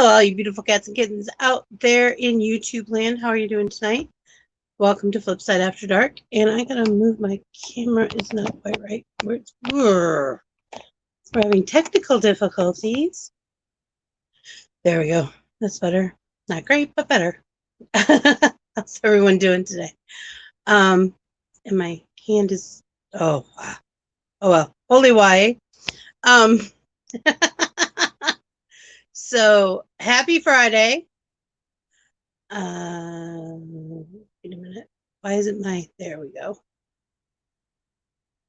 Hello, all you beautiful cats and kittens out there in YouTube land. How are you doing tonight? Welcome to Flipside After Dark. And I gotta move my camera. It's not quite right. We're having technical difficulties. There we go. That's better. Not great, but better. How's everyone doing today? And my hand is. Oh wow. Oh well. Holy why. So happy Friday. Wait a minute. Why isn't my, there we go.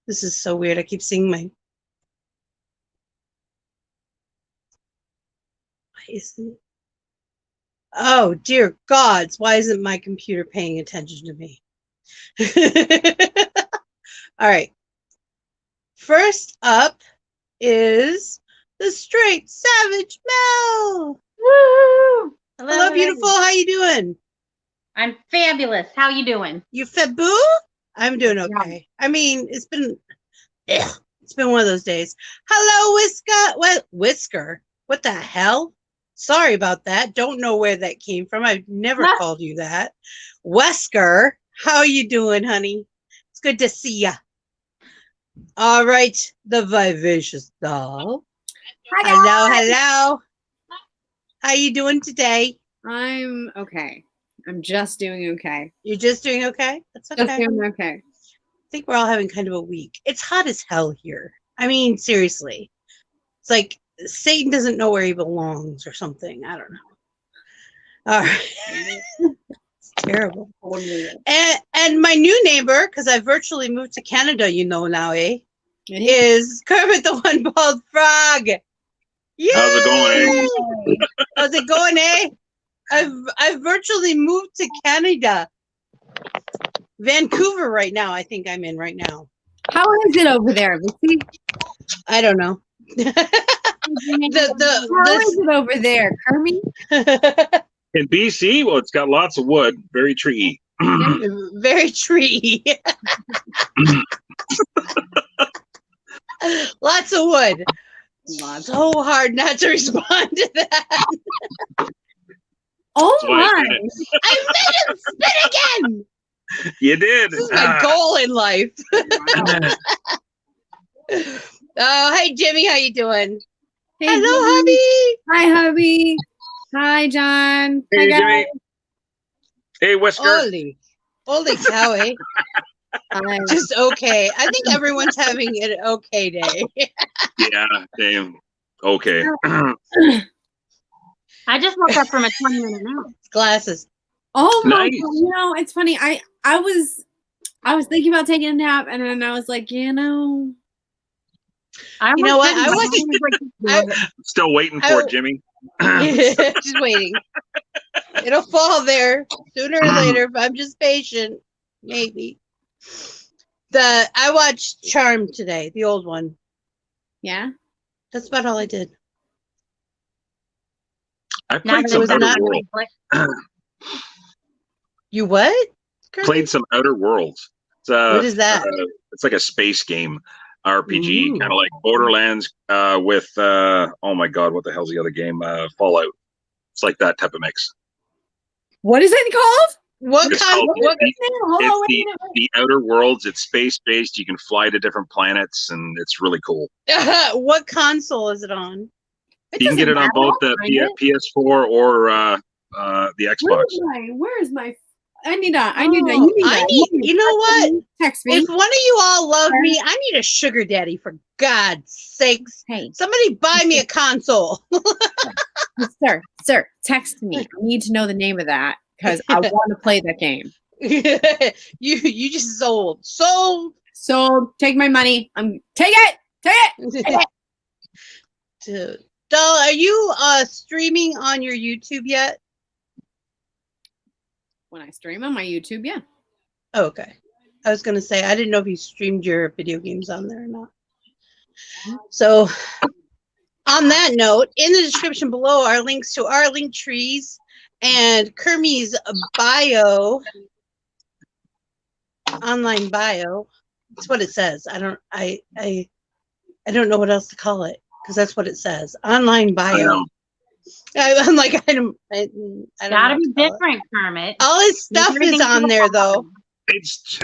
This is so weird. I keep seeing my, why isn't, oh dear gods, why isn't my computer paying attention to me? All right. First up is the Straight Savage Mel. Woo! Hello, beautiful. How you doing? I'm fabulous. How you doing? You fabu? I'm doing okay. I mean, it's been one of those days. Hello, Whisker. What the hell? Sorry about that. Don't know where that came from. I've never called you that. Wesker, how are you doing, honey? It's good to see ya. All right, the Vivacious Doll. Hello. How you doing today? I'm okay. I'm just doing okay. You're just doing okay? That's okay. Just doing okay. I think we're all having kind of a week. It's hot as hell here. I mean, seriously. It's like Satan doesn't know where he belongs or something. I don't know. All right. It's terrible. And my new neighbor, because I virtually moved to Canada, you know now, is Kermit the One-Bald Frog. Yay! How's it going, How's it going, I've virtually moved to Canada. Vancouver right now, I think I'm in right now. How is it over there, Lucy? I don't know. How is it over there, Kermit? In BC, well, it's got lots of wood, very tree. Very tree. Lots of wood. So hard not to respond to that. Oh my! I made him spit again. You did. This is my goal in life. Oh, hey Jimmy, how you doing? Hey, hello, Jimmy. hubby. Hi, hubby. Hi, John. Hey, Hi, Jimmy. Hey, Whisker. Holy cow, Just okay. I think everyone's having an okay day. Yeah, damn. Okay. I just woke up from a 20-minute nap. Glasses. Oh my Nice. God! You know, it's funny. I was thinking about taking a nap, and then I was like, You know what? I'm still waiting for it, Jimmy. Just waiting. It'll fall there sooner or later if I'm just patient. Maybe. I watched Charmed today, the old one. Yeah. That's about all I did. I played some Outer Worlds. You what? Played some Outer Worlds. What is that? It's like a space game RPG, kind of like Borderlands with oh my god, what the hell's the other game? Fallout. It's like that type of mix. What is it called? What kind? The Outer Worlds. It's space based. You can fly to different planets, and it's really cool. What console is it on? You can get it on both the PS4 or the Xbox. Where is my? I need that. You know what? Text me. If one of you all love me, I need a sugar daddy, for God's sakes. Hey, somebody buy me a console. Sir, text me. I need to know the name of that because I want to play that game. You just sold. Take my money. Take it. Dude. Doll, are you streaming on your YouTube yet? When I stream on my YouTube, yeah. Oh, okay. I was going to say, I didn't know if you streamed your video games on there or not. So, on that note, in the description below are links to our link trees and Kermit's bio, online bio. That's what it says. I don't know what else to call it because that's what it says. Online bio. I'm like, I don't Gotta know be what to call it. different, Kermit. All his stuff is Everything's on there though. It's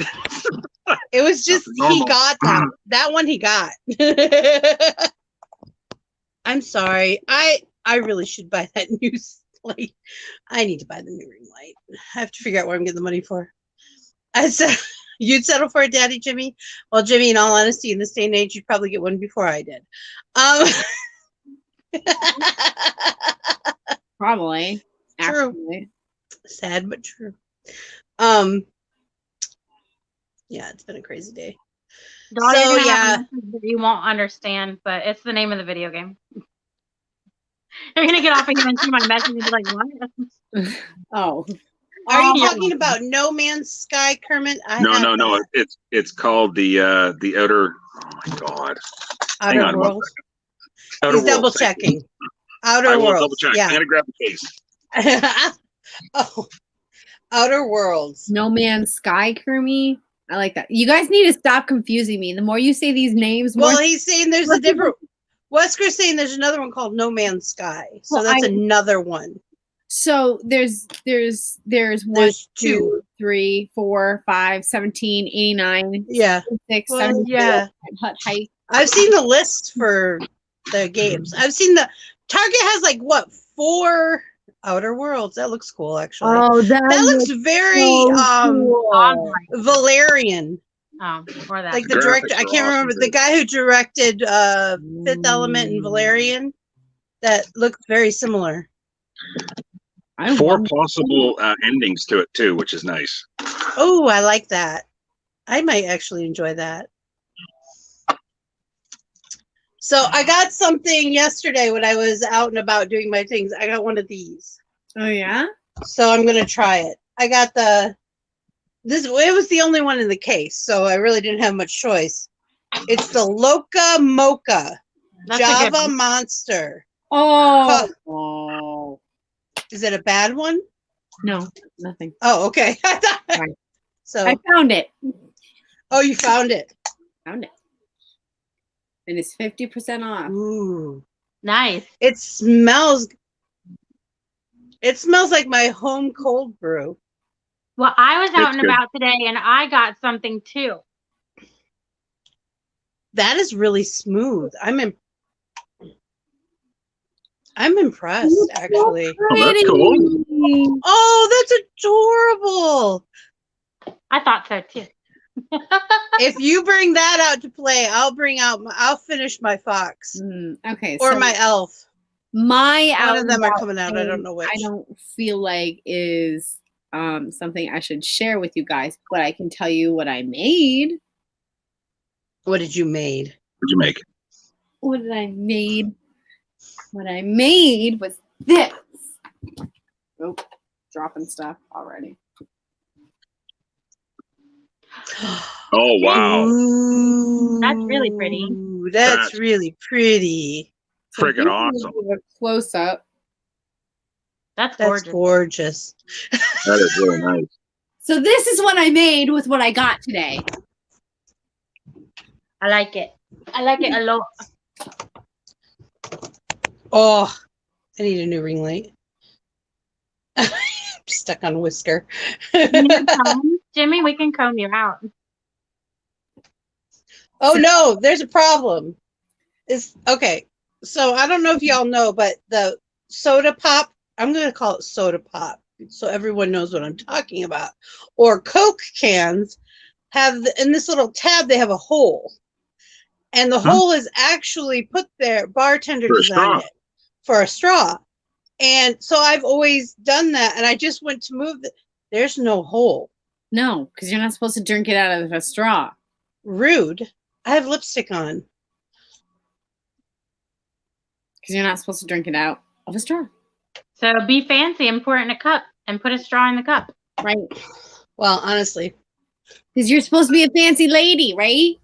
It was just he normal. got that. That one he got. I'm sorry. I really should buy that new light. I need to buy the new ring light. I have to figure out where I'm getting the money for. I said you'd settle for a daddy, Jimmy. Well, Jimmy, in all honesty, in this day and age, you'd probably get one before I did. Probably. True. Actually. Sad but true. Yeah, it's been a crazy day. Doll, So, you're gonna yeah. have a message that you won't understand, but it's the name of the video game. You're gonna get off of here and see my message and be like, "What?" Oh. Are you Oh, talking about No Man's Sky, Kermit? No. It's called the outer. Oh my god! Hang Outer on one Worlds. Outer He's double Worlds, thank you. checking. Outer I will Worlds. double check. Yeah. I'm gonna grab the case. Oh, Outer Worlds. No Man's Sky, Kermie. I like that. You guys need to stop confusing me. The more you say these names, more. Well, he's saying there's a different. Wesker's saying there's another one called No Man's Sky. So Well, that's another one. So there's one, There's two. 2, 3, 4, 5, 17, 89, Yeah. 6, Well, 7, yeah. Hut Height. I've seen the list for the games. I've seen the Target has like what 4 Outer Worlds. That looks cool, actually. Oh, that looks very cool. Valerian. Oh, or that. Like the Graphics director, I are can't remember awesome, the dude. guy who directed Fifth Element and Valerian. That looks very similar. I 4 want- possible endings to it too, which is nice. Oh, I like that. I might actually enjoy that. So I got something yesterday when I was out and about doing my things. I got one of these. Oh yeah. So I'm gonna try it. I got this. It was the only one in the case, so I really didn't have much choice. It's the Loca Mocha That's a good Java one. Monster. Oh. Oh. Is it a bad one? No, nothing. Oh, okay. Right. So, I found it. oh, you found it. Found it. And it's 50% off. Ooh, Nice. it smells. It smells like my home cold brew. Well, I was out That's and good. about today, and I got something too. That is really smooth. I'm impressed, actually. Oh, that's cool. Oh, that's adorable. I thought so too. If you bring that out to play, I'll finish my fox Okay. or so my elf. my One of them are out coming out. I don't know which. I don't feel like is something I should share with you guys, but I can tell you what I made. What did you made? What'd you make? What did I made? What I made was this. Oh, dropping stuff already. Oh wow, Ooh, That's really pretty. That's really pretty. So friggin' here's a awesome. little bit of a close up. That's That's gorgeous. gorgeous. That is really nice. So this is what I made with what I got today. I like it. I like it a lot. Oh, I need a new ring light. I'm stuck on Whisker. You need combs? Jimmy, we can comb you out. Oh no, there's a problem. It's okay. So I don't know if y'all know, but the soda pop, I'm gonna call it soda pop so everyone knows what I'm talking about. Or Coke cans have in this little tab, they have a hole. And the hole is actually put there, bartender For a designed straw. it for a straw. And so I've always done that. And I just went to move there's no hole. No, because you're not supposed to drink it out of a straw. Rude. I have lipstick on. Because you're not supposed to drink it out of a straw. So be fancy and pour it in a cup and put a straw in the cup. Right. Well, honestly, Because you're supposed to be a fancy lady, right?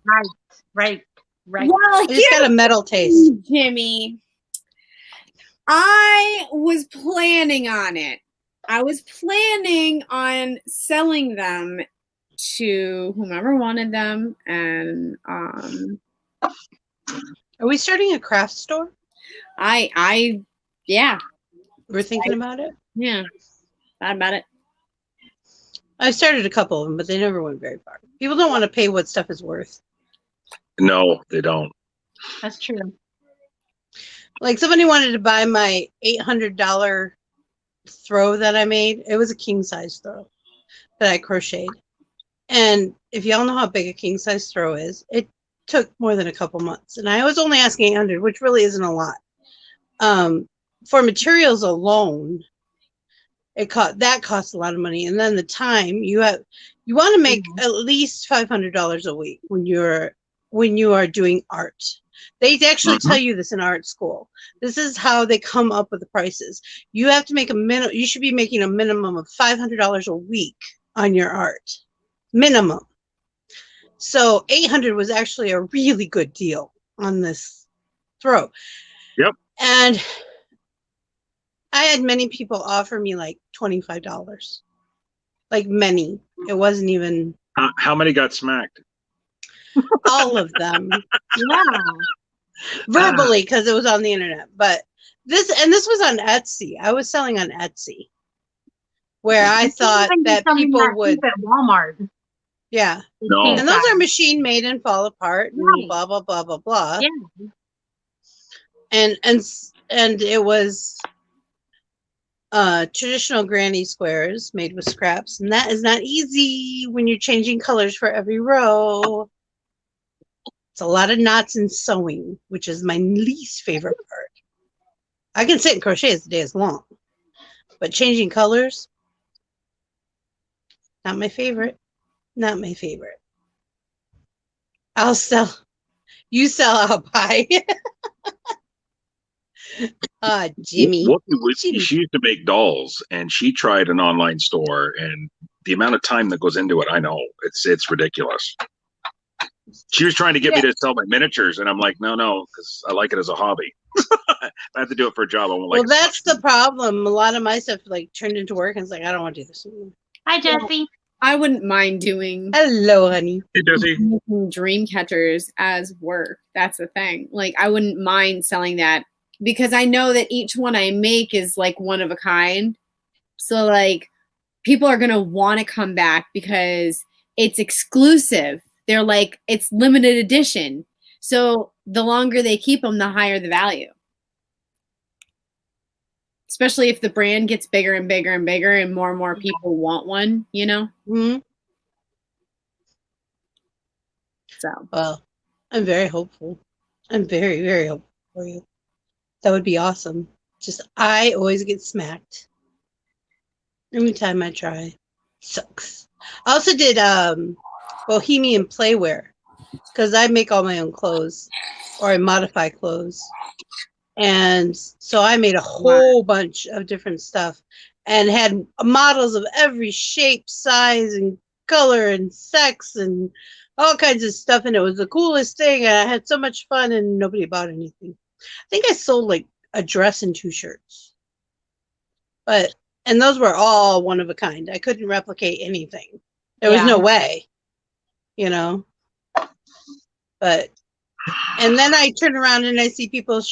Right. Well, it just got a metal taste. Jimmy. I was planning on it. I was planning on selling them to whomever wanted them. And Are we starting a craft store? yeah. We're thinking about it. Yeah. Thought about it. I started a couple of them, but they never went very far. People don't want to pay what stuff is worth. No, they don't. That's true. Like somebody wanted to buy my $800 throw that I made. It was a king size throw that I crocheted. And if y'all know how big a king size throw is, it took more than a couple months. And I was only asking 800, which really isn't a lot. For materials alone, that costs a lot of money. And then the time you want to make at least $500 a week when you are doing art. They actually tell you this in art school. This is how they come up with the prices. You have to make you should be making a minimum of $500 a week on your art. Minimum. So 800 was actually a really good deal on this throw. Yep. And I had many people offer me like $25. Like many. It wasn't even How many got smacked? all of them. Yeah. Verbally, because it was on the internet. But this was on Etsy. I was selling on Etsy. Where I thought that people would at Walmart. Yeah. No. And those are machine made and fall apart and Right. blah blah blah blah blah. Yeah. And it was traditional granny squares made with scraps, and that is not easy when you're changing colors for every row. It's a lot of knots and sewing, which is my least favorite part. I can sit and crochet as the day is long, but changing colors, not my favorite. Not my favorite. I'll sell. You sell, I'll buy. Jimmy. She used to make dolls, and she tried an online store, and the amount of time that goes into it, I know it's ridiculous. She was trying to get me to sell my miniatures, and I'm like, no, because I like it as a hobby. I have to do it for a job. I won't like. Well, that's the problem. A lot of my stuff like turned into work, and it's like I don't want to do this anymore. Hi, Jesse. I wouldn't mind doing Hello, honey. Hey, Jesse. dream catchers as work. That's the thing. Like I wouldn't mind selling that because I know that each one I make is like one of a kind. So like people are gonna want to come back because it's exclusive. They're like it's limited edition. So the longer they keep them, the higher the value. Especially if the brand gets bigger and bigger and bigger and more people want one, you know? Mm-hmm. So. Well, I'm very hopeful. I'm very, very hopeful for you. That would be awesome. Just, I always get smacked. Every time I try. Sucks. I also did Bohemian Playwear because I make all my own clothes or I modify clothes. And so I made a whole bunch of different stuff and had models of every shape, size, and color and sex and all kinds of stuff. And it was the coolest thing. And I had so much fun and nobody bought anything. I think I sold like a dress and 2 shirts. And those were all one of a kind. I couldn't replicate anything. There was no way, you know. And then I turn around and I see people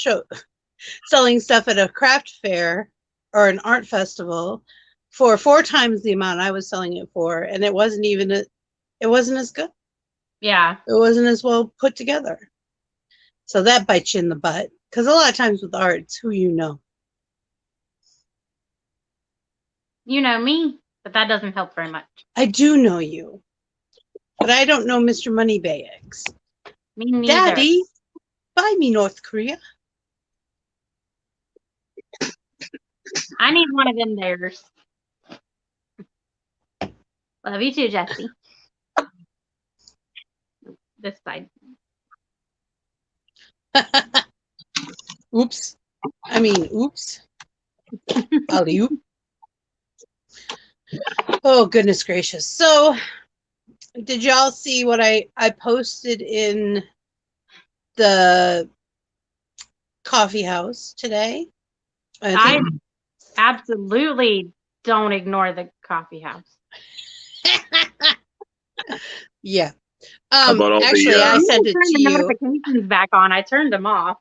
selling stuff at a craft fair or an art festival for 4 times the amount I was selling it for, and it wasn't as good. Yeah. It wasn't as well put together. So that bites you in the butt. Because a lot of times with art, it's who you know. You know me, but that doesn't help very much. I do know you. But I don't know Mr. Moneybags. Me neither. Daddy, buy me North Korea. I need one of them theirs. Love you too, Jesse. This side. Oops. Alley-oop. Oh, goodness gracious. So, did y'all see what I posted in the coffee house today? I absolutely don't ignore the coffee house. Yeah. About all actually, I sent it to the you. notifications back on. I turned them off.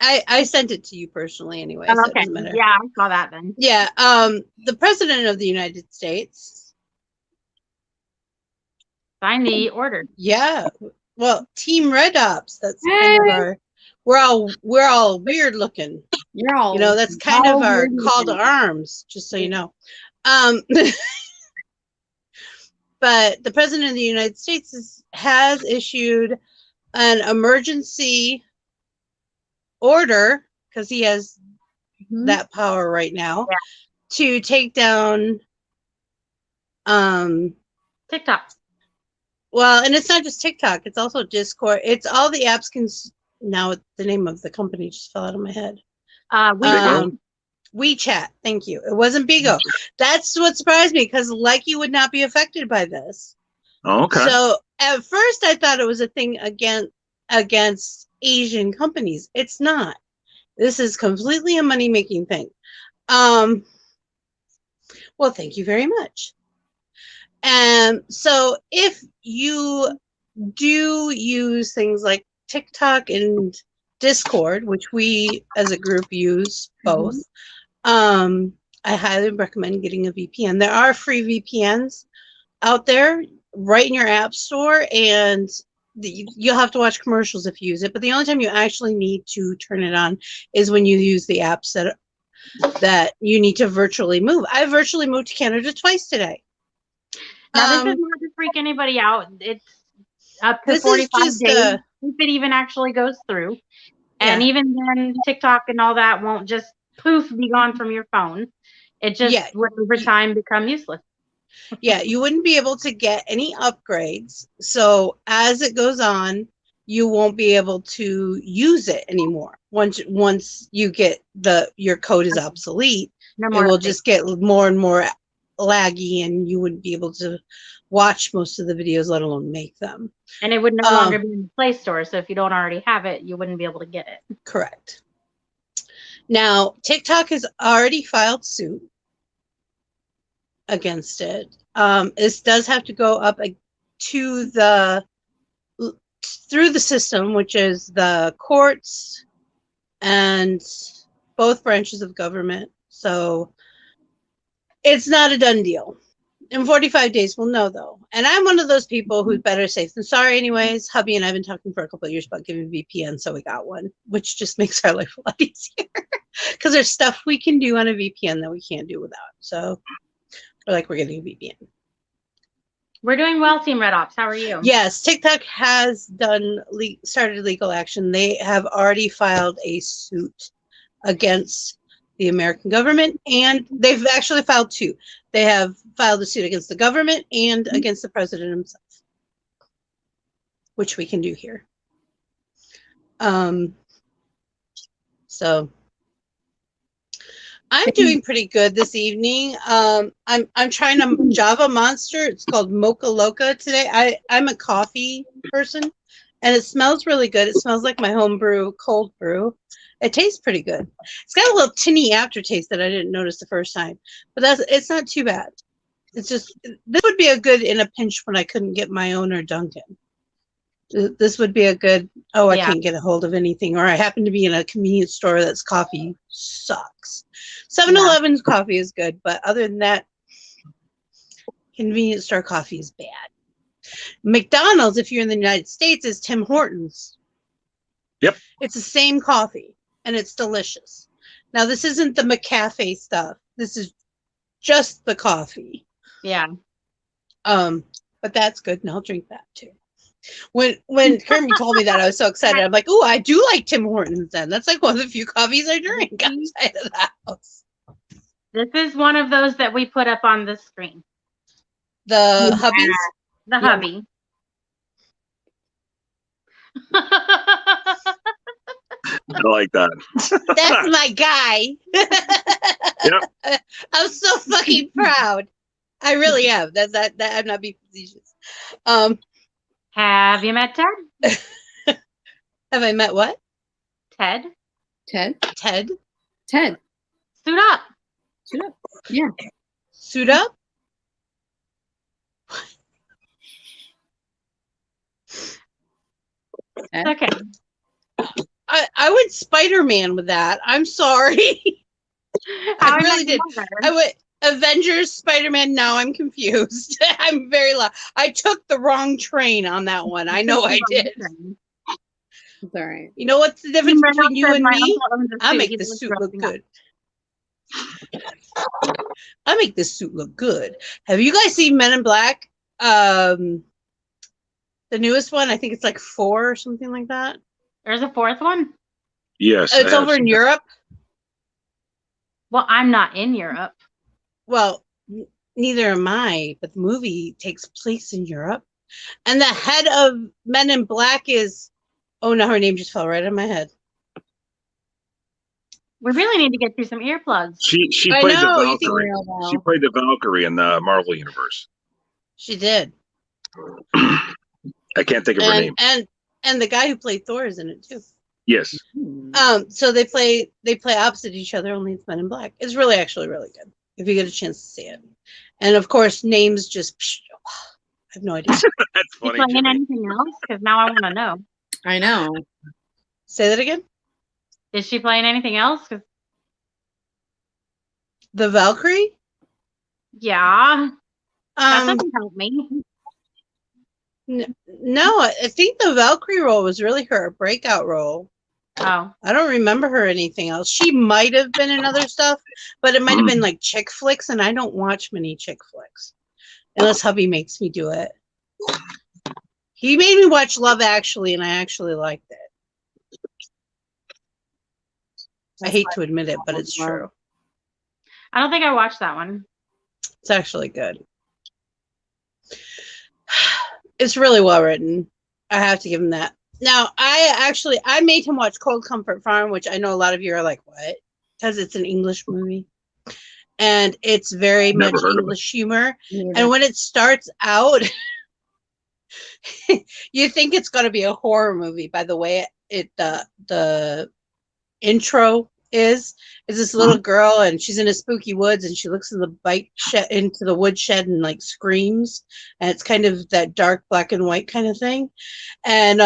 I sent it to you personally anyway, Oh, so it okay. doesn't matter. Yeah, I saw that then. Yeah. The president of the United States. Signed the order. Yeah. Well, Team Red Ops. That's kind of Hey. our. We're all weird looking. You're all, You know, that's kind of all our weird call to looking. arms. Just so you know. Um. But the president of the United States has issued an emergency order because he has Mhm. that power right now Yeah. to take down TikTok. well, and it's not just TikTok, it's also Discord. It's all the apps now the name of the company just fell out of my head. WeChat. WeChat, thank you. It wasn't Bigo. That's what surprised me because Likey would not be affected by this. Oh, okay. So at first I thought it was a thing against Asian companies. It's not. This is completely a money-making thing. Well, thank you very much. And so if you do use things like TikTok and Discord, which we as a group use both, I highly recommend getting a VPN. There are free VPNs out there right in your app store, and you'll have to watch commercials if you use it. But the only time you actually need to turn it on is when you use the apps that you need to virtually move. I virtually moved to Canada twice today. Now, this is not to freak anybody out. It's up to This is 45 just days if it even actually goes through. And Yeah. even then, TikTok and all that won't just poof be gone from your phone. It just Yeah. would over time become useless. Yeah, you wouldn't be able to get any upgrades. So as it goes on, you won't be able to use it anymore. Once you get your code is obsolete, No it more will updates. just get more and more laggy, and you wouldn't be able to watch most of the videos, let alone make them. And it would no longer be in the Play Store. So if you don't already have it, you wouldn't be able to get it. Correct. Now, TikTok has already filed suit against it. This does have to go up to through the system, which is the courts and both branches of government. So it's not a done deal. In 45 days, we'll know, though. And I'm one of those people who's better safe than sorry anyways. Hubby and I have been talking for a couple of years about getting a VPN, so we got one, which just makes our life a lot easier. Because there's stuff we can do on a VPN that we can't do without. So we're getting a VPN. We're doing well, Team Red Ops. How are you? Yes, TikTok has started legal action. They have already filed a suit against the American government, and they've actually filed two. They have filed a suit against the government and against the president himself, which we can do here. So I'm doing pretty good this evening. I'm trying a Java Monster. It's called Mocha Loca today. I'm a coffee person, and it smells really good. It smells like my homebrew cold brew. It tastes pretty good. It's got a little tinny aftertaste that I didn't notice the first time, but it's not too bad. It's just, this would be a good in a pinch when I couldn't get my own or Dunkin'. This would be a good, I can't get a hold of anything, or I happen to be in a convenience store that's coffee sucks. 7-Eleven's coffee is good, but other than that, convenience store coffee is bad. McDonald's, if you're in the United States, is Tim Hortons. Yep. It's the same coffee, and it's delicious. Now, this isn't the McCafe stuff. This is just the coffee. Yeah. But that's good, and I'll drink that too. When Kermit told me that, I was so excited. I'm like, oh, I do like Tim Hortons then. That's like one of the few coffees I drink outside of the house. This is one of those that we put up on the screen. The hubbies? The hubby. I like that. That's my guy. Yep. I'm so fucking proud. I really am. That I'm not being facetious. Have you met Ted? Have I met what? Ted. Ted. Ted. Ted. Suit up. Suit up. Yeah. Suit up? Okay. I went Spider-Man with that. I'm sorry. How I really Met did. Your Mother. I went Avengers, Spider-Man. Now I'm confused. I'm very loud. I took the wrong train on that one. I know I did. It's all right. You know what's the difference Reynolds between you said, and "My me? uncle owns a I suit. make He the lives suit look dressing up." good. I make this suit look good. Have you guys seen Men in Black? The newest one. I think it's like 4 or something like that. There's a fourth one. Yes, I It's have over in seen that. Europe. Well, I'm not in Europe. Well, neither am I, but the movie takes place in Europe. And the head of Men in Black is, oh no, her name just fell right on my head. We really need to get through some earplugs. She I played know, the you think- Valkyrie. She played the Valkyrie in the Marvel universe. She did. I can't think of her name. And the guy who played Thor is in it too. Yes. So they play opposite each other, only it's Men in Black. It's really actually really good if you get a chance to see it. And of course, names just I have no idea. That's Is funny. playing Jimmy. anything else? Because now I want to know. I know. Say that again. Is she playing anything else? 'Cause- The Valkyrie. yeah, that Um, doesn't help me. no, I think the Valkyrie role was really her breakout role. Oh, I don't remember her anything else. She might have been in other stuff, but it might have been like chick flicks, and I don't watch many chick flicks unless hubby makes me do it. He made me watch Love Actually, and I actually liked it. I hate to admit it, but it's true. I don't think I watched that one. It's actually good. It's really well written. I have to give him that. Now, I made him watch Cold Comfort Farm, which I know a lot of you are like, what? Because it's an English movie. And it's very Never much heard of it. English humor. And when it starts out, you think it's going to be a horror movie by the way the intro is this little girl, and she's in a spooky woods, and she looks in into the woodshed and like screams, and it's kind of that dark black and white kind of thing. And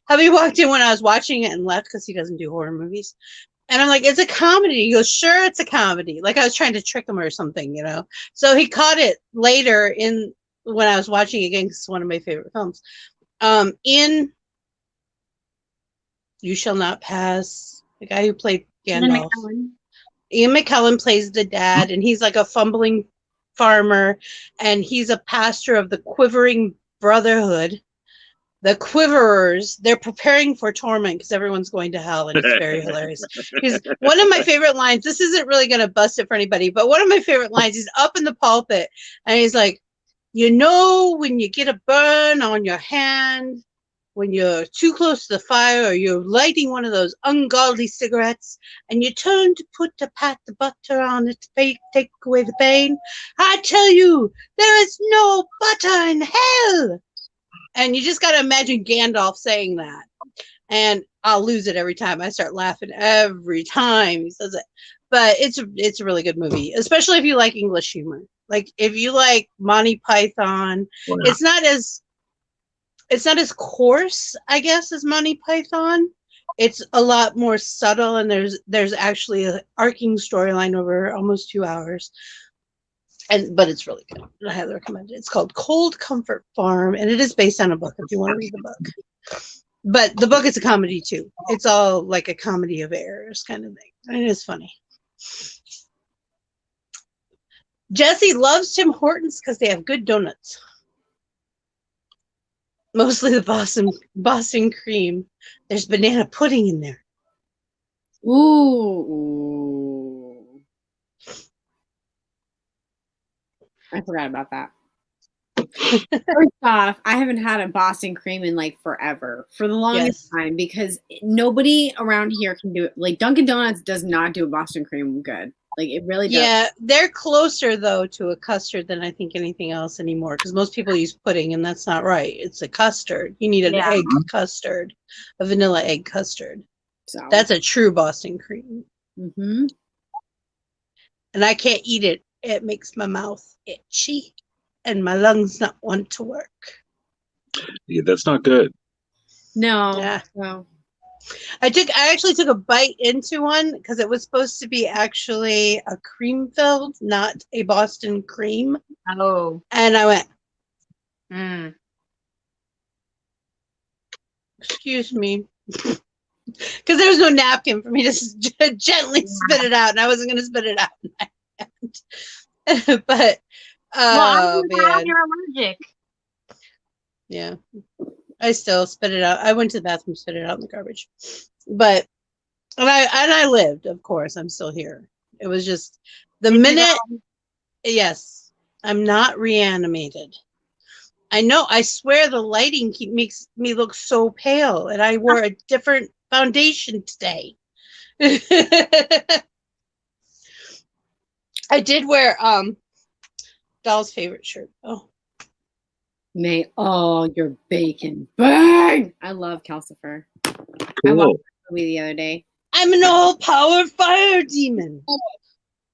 hubby walked in when I was watching it and left because he doesn't do horror movies. And I'm like, it's a comedy. He goes, sure, it's a comedy. Like I was trying to trick him or something, you know. So he caught it later in when I was watching it again, because it's one of my favorite films. In You Shall Not Pass, the guy who played Gandalf. Ian McKellen plays the dad, and he's like a fumbling farmer, and he's a pastor of the Quivering Brotherhood. The Quiverers, they're preparing for torment because everyone's going to hell, and it's very hilarious. Because one of my favorite lines, this isn't really going to bust it for anybody, but one of my favorite lines, he's up in the pulpit, and he's like, you know, when you get a burn on your hand, when you're too close to the fire, or you're lighting one of those ungodly cigarettes, and you turn to pat the butter on it to take away the pain, I tell you, there is no butter in hell. And you just got to imagine Gandalf saying that. And I'll lose it every time. I start laughing every time he says it. But it's a really good movie, especially if you like English humor. Like if you like Monty Python, Well, yeah. it's not as coarse, I guess, as Monty Python. It's a lot more subtle, and there's actually an arcing storyline over almost 2 hours. But it's really good. I highly recommend it. It's called Cold Comfort Farm, and it is based on a book if you want to read the book. But the book is a comedy too. It's all like a comedy of errors kind of thing. And it is funny. Jesse loves Tim Hortons because they have good donuts. Mostly the Boston cream. There's banana pudding in there. Ooh. I forgot about that. First off, I haven't had a Boston cream in like forever, for the longest time, because nobody around here can do it. Like Dunkin' Donuts does not do a Boston cream good. Like it really does. Yeah, they're closer though to a custard than I think anything else anymore, because most people use pudding, and that's not right. It's a custard. You need an egg custard, a vanilla egg custard. So that's a true Boston cream. Mm-hmm. And I can't eat it. It makes my mouth itchy, and my lungs not want to work. Yeah, that's not good. No. Yeah. No. I actually took a bite into one because it was supposed to be actually a cream filled, not a Boston cream. Oh. And I went, Mm. excuse me. Because there was no napkin for me to gently spit it out, and I wasn't going to spit it out. But, Well, man. you're allergic. Yeah. I still spit it out. I went to the bathroom, spit it out in the garbage. But, and I lived, of course. I'm still here. It was just the Did you minute, go- yes, I'm not reanimated. I know. I swear the lighting makes me look so pale, and I wore a different foundation today. I did wear Doll's favorite shirt. Oh, May all your bacon burn. I love Calcifer. I watched the movie the other day. I'm an all-powered fire demon.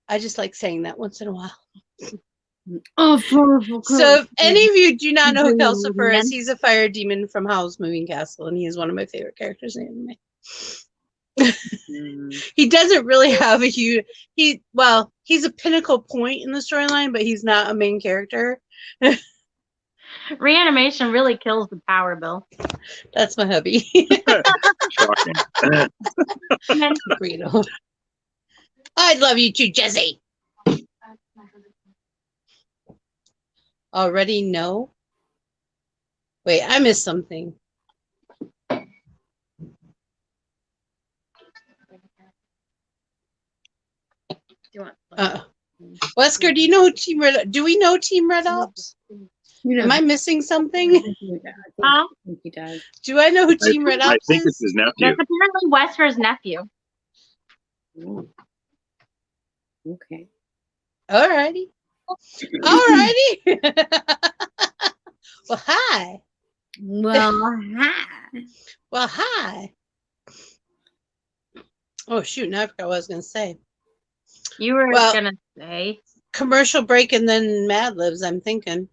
I just like saying that once in a while. Oh, So if any of you do not know who Calcifer is, he's a fire demon from Howl's Moving Castle, and he is one of my favorite characters in anime. He doesn't really have a huge he's a pinnacle point in the storyline, but he's not a main character. Reanimation really kills the power, Bill. That's my hubby. Shocking. Burrito. I love you too, Jesse. Already know? Wait, I missed something. Wesker, do you know who Team Red? Do we know Team Red Ops? Am I missing something? I think he does. Do I know who Team Red Ops I think is? it's his nephew. That's apparently Wesker's nephew. Oh. Okay. Alrighty. Alrighty. Well, hi. Well, hi. Well, hi. Oh, shoot. Now I forgot what I was going to say. You were Well- gonna say. Commercial break and then Mad Libs, I'm thinking.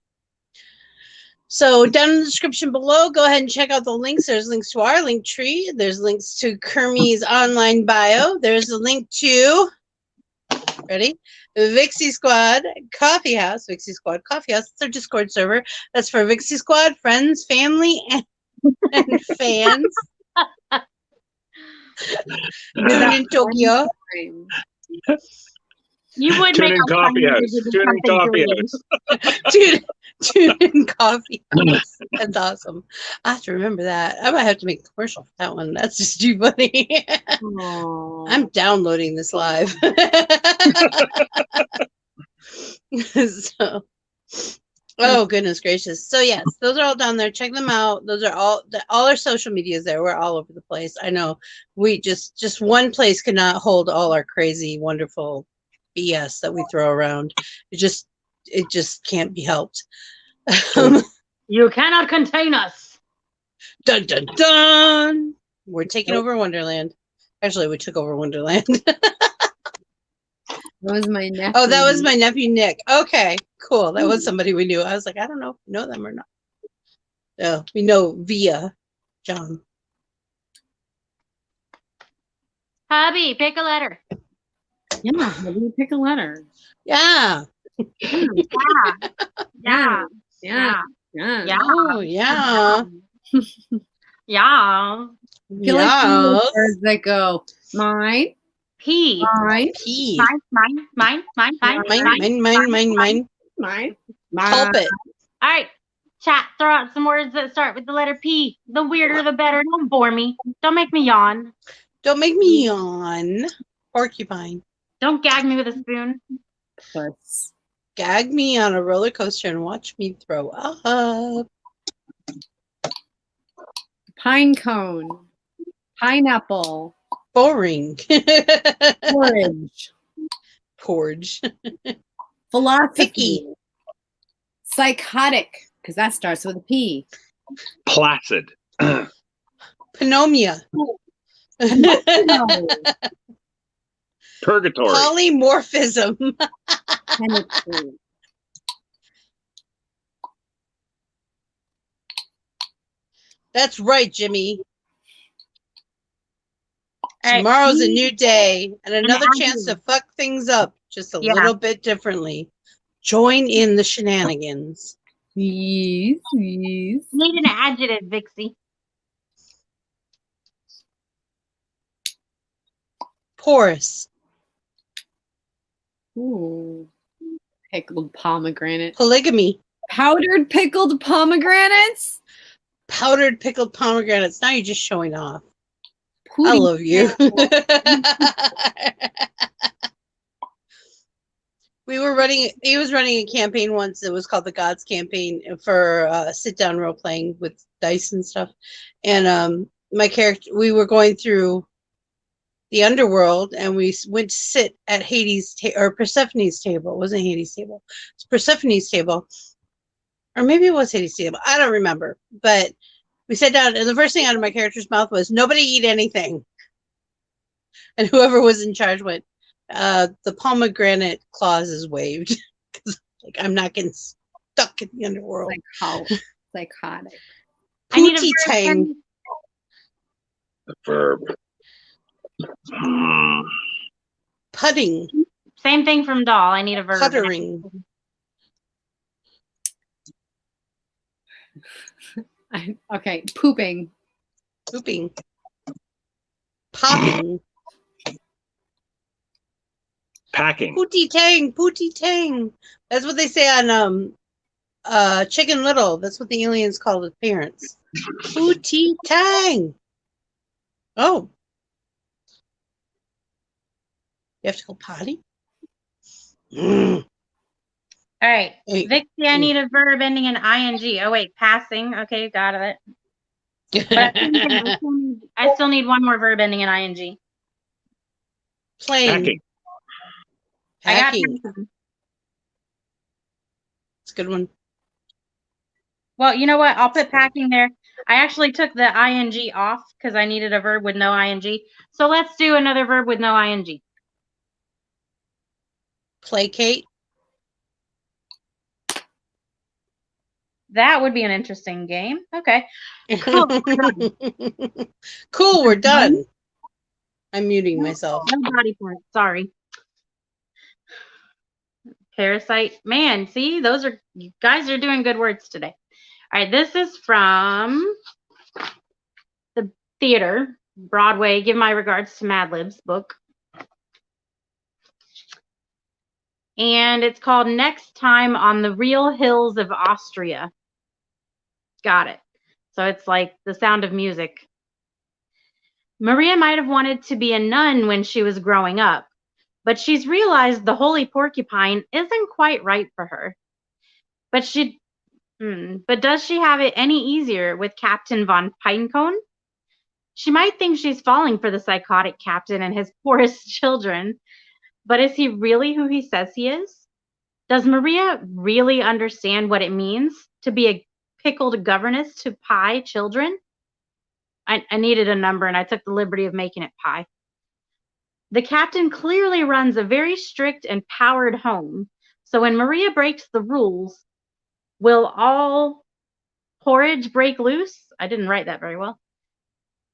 So down in the description below, go ahead and check out the links. There's links to our link tree. There's links to Kermie's online bio. There's a link to, ready? The Vixie Squad Coffee House. Vixie Squad Coffee House. It's our Discord server. That's for Vixie Squad, friends, family, and fans. Noon in Tokyo. You would Tune make in a coffee funny house. video with Tune in something coffee green. house. Tune in coffee. That's awesome. I have to remember that. I might have to make a commercial for that one. That's just too funny. I'm downloading this live. So, oh goodness gracious. So yes, those are all down there. Check them out. Those are all our social medias there. We're all over the place. I know we just one place cannot hold all our crazy, wonderful BS that we throw around. It just can't be helped. You cannot contain us. Dun dun dun. We're taking over Wonderland. Actually, we took over Wonderland. That was my nephew. Oh, that was my nephew Nick. Okay, cool. That was somebody we knew. I was like, I don't know if we know them or not. No, we know via John. Hubby, pick a letter. Yeah, maybe you pick a letter. Yeah. Yeah. Yeah. Yeah. Yeah. Yeah. Oh, yeah. Yeah. I feel like Yeah. words that go mine, P. mine, P. Mine. Mine, mine. mine, Pulp it. All right. Chat, throw out some words that start with the letter P. The weirder, the better. Don't bore me. Don't make me yawn. Don't make me yawn. Porcupine. Don't gag me with a spoon. Puss. Gag me on a roller coaster and watch me throw up. Pine cone, pineapple, Boring. porridge, Porridge. philosophy, Picky. psychotic, because that starts with a P. Placid. Panomia. Purgatory. Polymorphism. Penetrate. That's right, Jimmy. All right, Tomorrow's a please, new day and another chance to adjective. fuck things up just a Yeah. little bit differently. Join in the shenanigans. Yes, yes. Need an adjective, Vixie. Porous. Ooh. Pickled pomegranate. Polygamy. Powdered pickled pomegranates? Powdered pickled pomegranates. Now you're just showing off. I Pooty love you. He was running a campaign once. It was called the Gods Campaign for sit down role playing with dice and stuff. And my character, we were going through the underworld and we went to sit at Hades or Persephone's table. It wasn't Hades' table. It's Persephone's table. Or maybe it was Hades' table. I don't remember. But we sat down and the first thing out of my character's mouth was, nobody eat anything. And whoever was in charge went, the pomegranate clause is waived. Like, I'm not getting stuck in the underworld. Psychotic. I need a Pootie verb. tang. The verb. Putting. Same thing from doll. I need a verb. Puttering. Okay, pooping. Pooping. Popping. Packing. Pootie tang. Pootie tang. That's what they say on Chicken Little. That's what the aliens call the parents. Pootie tang. Oh. You have to go potty? All right. Hey. Vixie, I need a verb ending in ing. Oh, wait. Passing. Okay, got it. But I still need one more verb ending in ing. Playing. Packing. I got Packing. passing. It's a good one. Well, you know what? I'll put packing there. I actually took the ing off because I needed a verb with no ing. So let's do another verb with no ing. Placate. That would be an interesting game. Okay. Cool. Cool, we're done. I'm muting myself. No body part. Sorry. Parasite. Man, see, you guys are doing good words today. All right, this is from the theater, Broadway. Give my regards to Mad Lib's book. And it's called Next Time on the Real Hills of Austria. Got it. So it's like The Sound of Music. Maria might have wanted to be a nun when she was growing up, but she's realized the holy porcupine isn't quite right for her. But does she have it any easier with Captain von Pinecone? She might think she's falling for the psychotic captain and his poorest children, but is he really who he says he is? Does Maria really understand what it means to be a pickled governess to pie children? I needed a number and I took the liberty of making it pie. The captain clearly runs a very strict and powered home, so when Maria breaks the rules, will all porridge break loose? I didn't write that very well.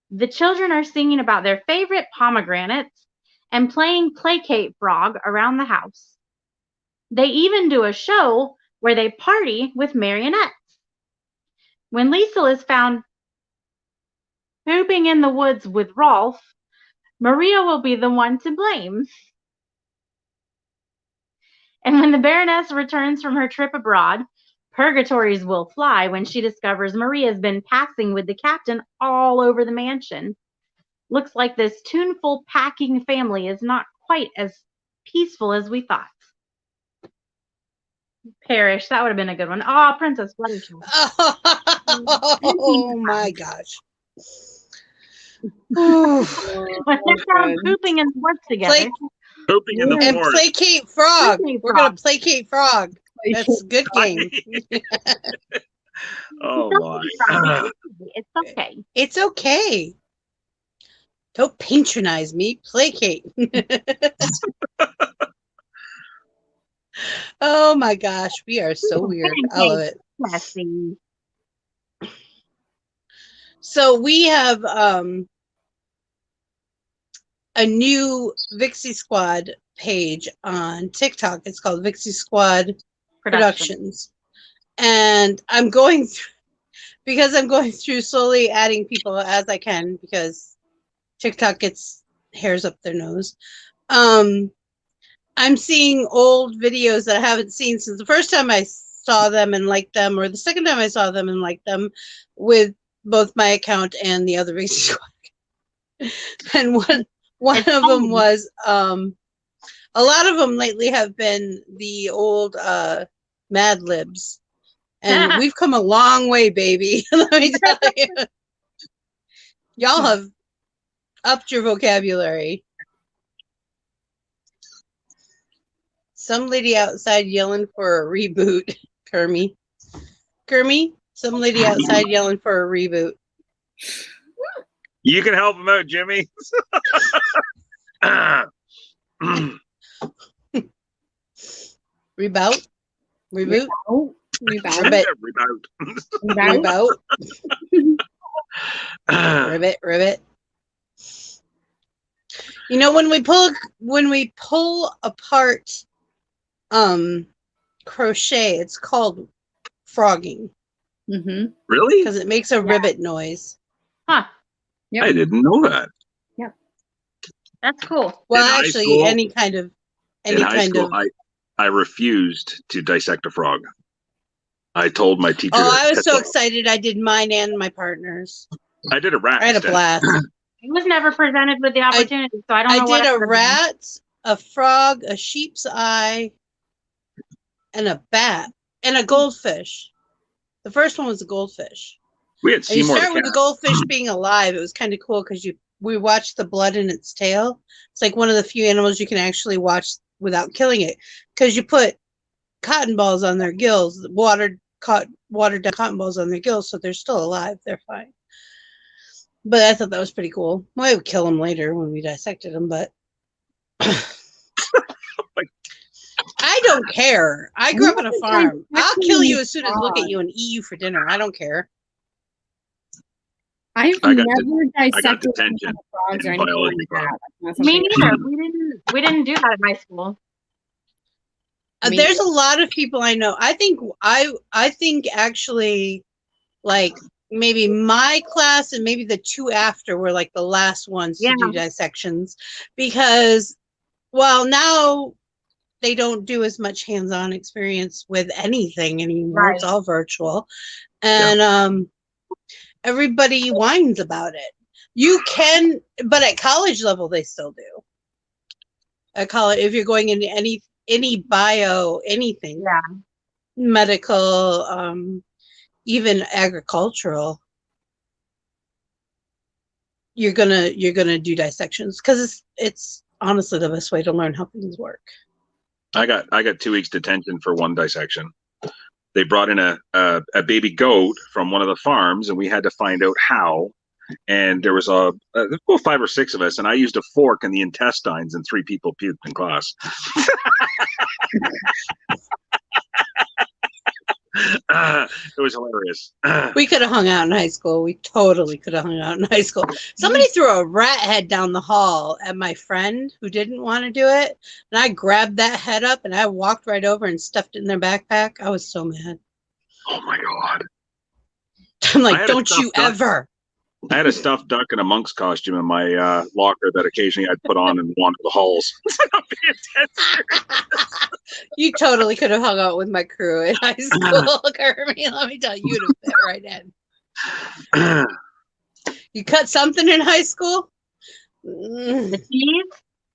The children are singing about their favorite pomegranates and playing placate frog around the house. They even do a show where they party with marionettes. When Liesel is found pooping in the woods with Rolf, Maria will be the one to blame. And when the Baroness returns from her trip abroad, purgatories will fly when she discovers Maria's been passing with the captain all over the mansion. Looks like this tuneful packing family is not quite as peaceful as we thought. Perish, that would have been a good one. Oh, Princess Fluttershy. Oh my gosh. Let's just start pooping in the woods together. Pooping in the And forest. placate frog. Placate We're frog. gonna placate frog. That's a good game. Oh my. It's okay. It's okay. Don't patronize me. Placate. Oh my gosh, we are so weird. I love it. Messy. So we have a new Vixie Squad page on TikTok. It's called Vixie Squad Productions. And I'm going through, because I'm going through slowly adding people as I can, because TikTok gets hairs up their nose. I'm seeing old videos that I haven't seen since the first time I saw them and liked them, or the second time I saw them and liked them, with both my account and the other Vixie Squad. And one of them was a lot of them lately have been the old Mad Libs. And we've come a long way, baby. Let me tell you. Y'all have upped your vocabulary. Some lady outside yelling for a reboot. Kermie, some lady outside yelling for a reboot. You can help him out, Jimmy. Reboot? Reboot? Reboot. Ribbit. You know, when we pull apart crochet, it's called frogging. Mm-hmm. Really? Because it makes a ribbit noise. Huh. Yep. I didn't know that. Yep. That's cool. Well, In high actually, school- any kind of I refused to dissect a frog. I told my teacher. Oh, I was to so catch excited! I did mine and my partner's. I did a rat. I had a instead. blast. I was never presented with the opportunity, so I don't know I what did a I would've done. rat, a frog, a sheep's eye, and a bat, and a goldfish. The first one was a goldfish. We had And you Seymour start the with the cat. goldfish being alive. It was kind of cool because we watched the blood in its tail. It's like one of the few animals you can actually watch without killing it, because you put cotton balls on their gills, watered down cotton balls on their gills, so they're still alive. They're fine. But I thought that was pretty cool. Well, I would kill them later when we dissected them, but I don't care. I grew up on a farm. I'll kill you as soon as look at you and eat you for dinner. I don't care. I've I got never dissected detention frogs or in anything biology like class. that. That's Me something- neither. We didn't do that in my school. Me There's a lot of people I know. I think actually, like, maybe my class and maybe the two after were like the last ones to do dissections, because, well, now they don't do as much hands-on experience with anything anymore. Right. It's all virtual, and everybody whines about it. You can, but at college level they still do. At college, if you're going into any bio, anything, medical, even agricultural, you're gonna do dissections, because it's honestly the best way to learn how things work. I got 2 weeks detention for one dissection. They brought in a baby goat from one of the farms, and we had to find out how. And there was well, 5 or 6 of us, and I used a fork in the intestines, and 3 people puked in class. It was hilarious. We could have hung out in high school. We totally could have hung out in high school. Somebody threw a rat head down the hall at my friend who didn't want to do it, and I grabbed that head up and I walked right over and stuffed it in their backpack. I was so mad. Oh my god! I'm I like, had a don't you stuffed duck. ever. I had a stuffed duck in a monk's costume in my locker that occasionally I'd put on and wander the halls. You totally could have hung out with my crew in high school, Kirby. Let me tell you, you'd have fit right in. You cut something in high school? The cheese?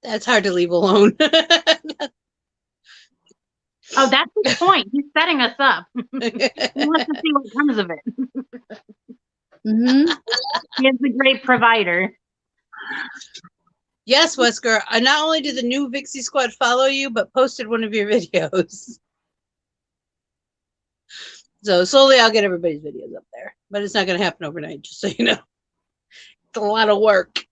That's hard to leave alone. Oh, that's his point. He's setting us up. He wants to see what comes of it. Mhm. He is the great provider. Yes, Wesker. Not only did the new Vixie Squad follow you, but posted one of your videos. So slowly I'll get everybody's videos up there. But it's not going to happen overnight, just so you know. It's a lot of work.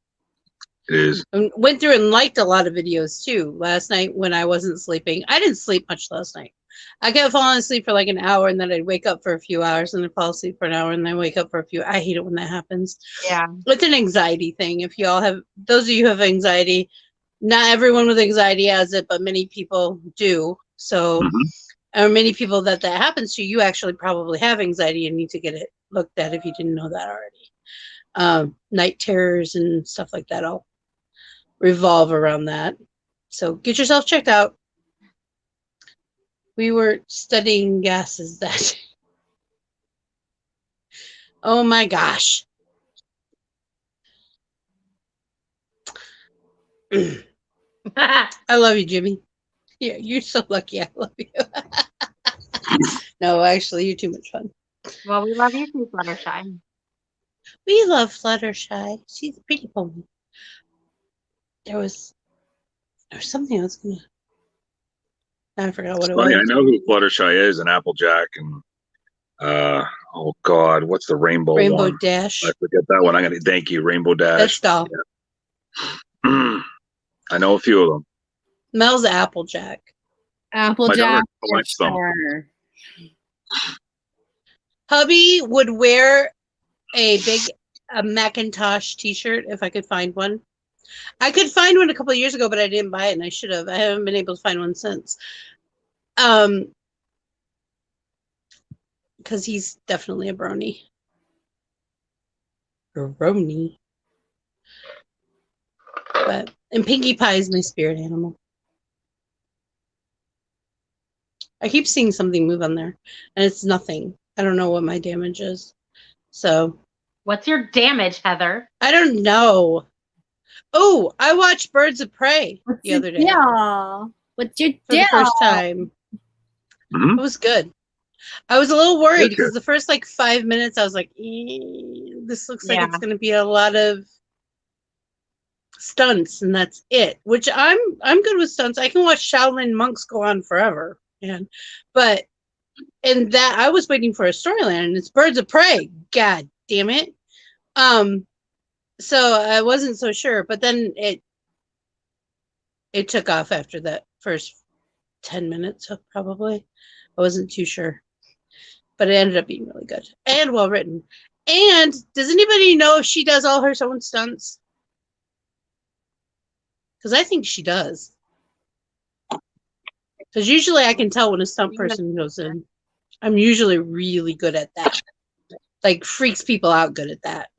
It is. I went through and liked a lot of videos too last night when I wasn't sleeping. I didn't sleep much last night. I kept falling asleep for like an hour, and then I'd wake up for a few hours, and I'd fall asleep for an hour, and then wake up for a few. I hate it when that happens. Yeah. It's an anxiety thing. If you all have, those of you who have anxiety, not everyone with anxiety has it, but many people do. So, or many people that happens to, you actually probably have anxiety and need to get it looked at if you didn't know that already. Night terrors and stuff like that all revolve around that. So get yourself checked out. We were studying gases that. Oh my gosh. I love you, Jimmy. Yeah, you're so lucky. I love you. No, actually, you're too much fun. Well, we love you too, Fluttershy. We love Fluttershy. She's a pretty pony. There was something I was gonna. I forgot what it Funny, I was. know who Fluttershy is and Applejack and oh God, what's the rainbow one? Dash. I forget that one. I'm gonna thank you, Rainbow Dash. That's doll. Yeah. I know a few of them. Mel's Applejack. Applejack. Collects them. Sure. Hubby would wear a big Macintosh T-shirt if I could find one. I could find one a couple of years ago, but I didn't buy it, and I should have. I haven't been able to find one since. Because he's definitely a brony. Brony. And Pinkie Pie is my spirit animal. I keep seeing something move on there, and it's nothing. I don't know what my damage is. So. What's your damage, Heather? I don't know. Oh, I watched Birds of Prey the other day. Yeah. What's your For the first time. It was good. I was a little worried because the first like 5 minutes I was like, this looks like it's going to be a lot of stunts, and that's it. Which I'm good with stunts. I can watch Shaolin monks go on forever, but in that I was waiting for a storyline, and it's Birds of Prey. God damn it. So I wasn't so sure, but then it took off after that first 10 minutes, probably. I wasn't too sure. But it ended up being really good and well written. And does anybody know if she does all her own stunts? Because I think she does. Because usually I can tell when a stunt person goes in. I'm usually really good at that. Like, freaks people out good at that.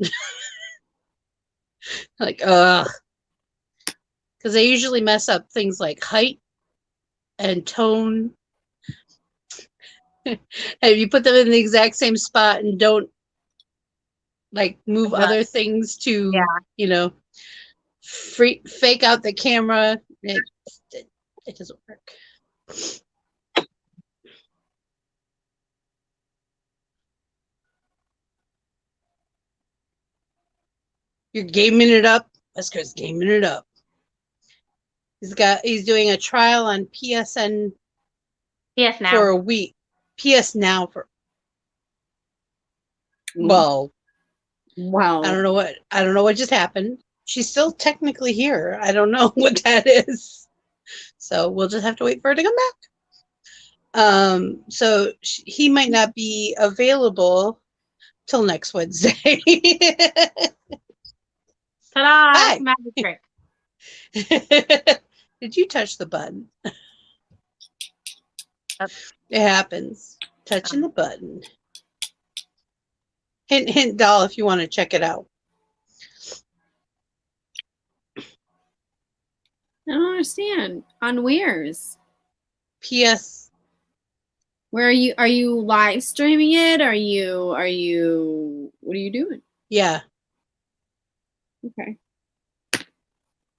Like, ugh. Because they usually mess up things like height and tone. And if you put them in the exact same spot and don't like move other things to, fake out the camera, it doesn't work. You're gaming it up. Wesker's gaming it up. He's doing a trial on PSN PS Now for a week. PS Now for wow. I don't know what just happened. She's still technically here. I don't know what that is. So we'll just have to wait for her to come back. So he might not be available till next Wednesday. Ta-da! Magic trick. Did you touch the button? It happens. Touching the button. Hint, hint, doll, if you want to check it out. I don't understand. On where's? PS. Where are you? Are you live streaming it? What are you doing? Yeah. Okay.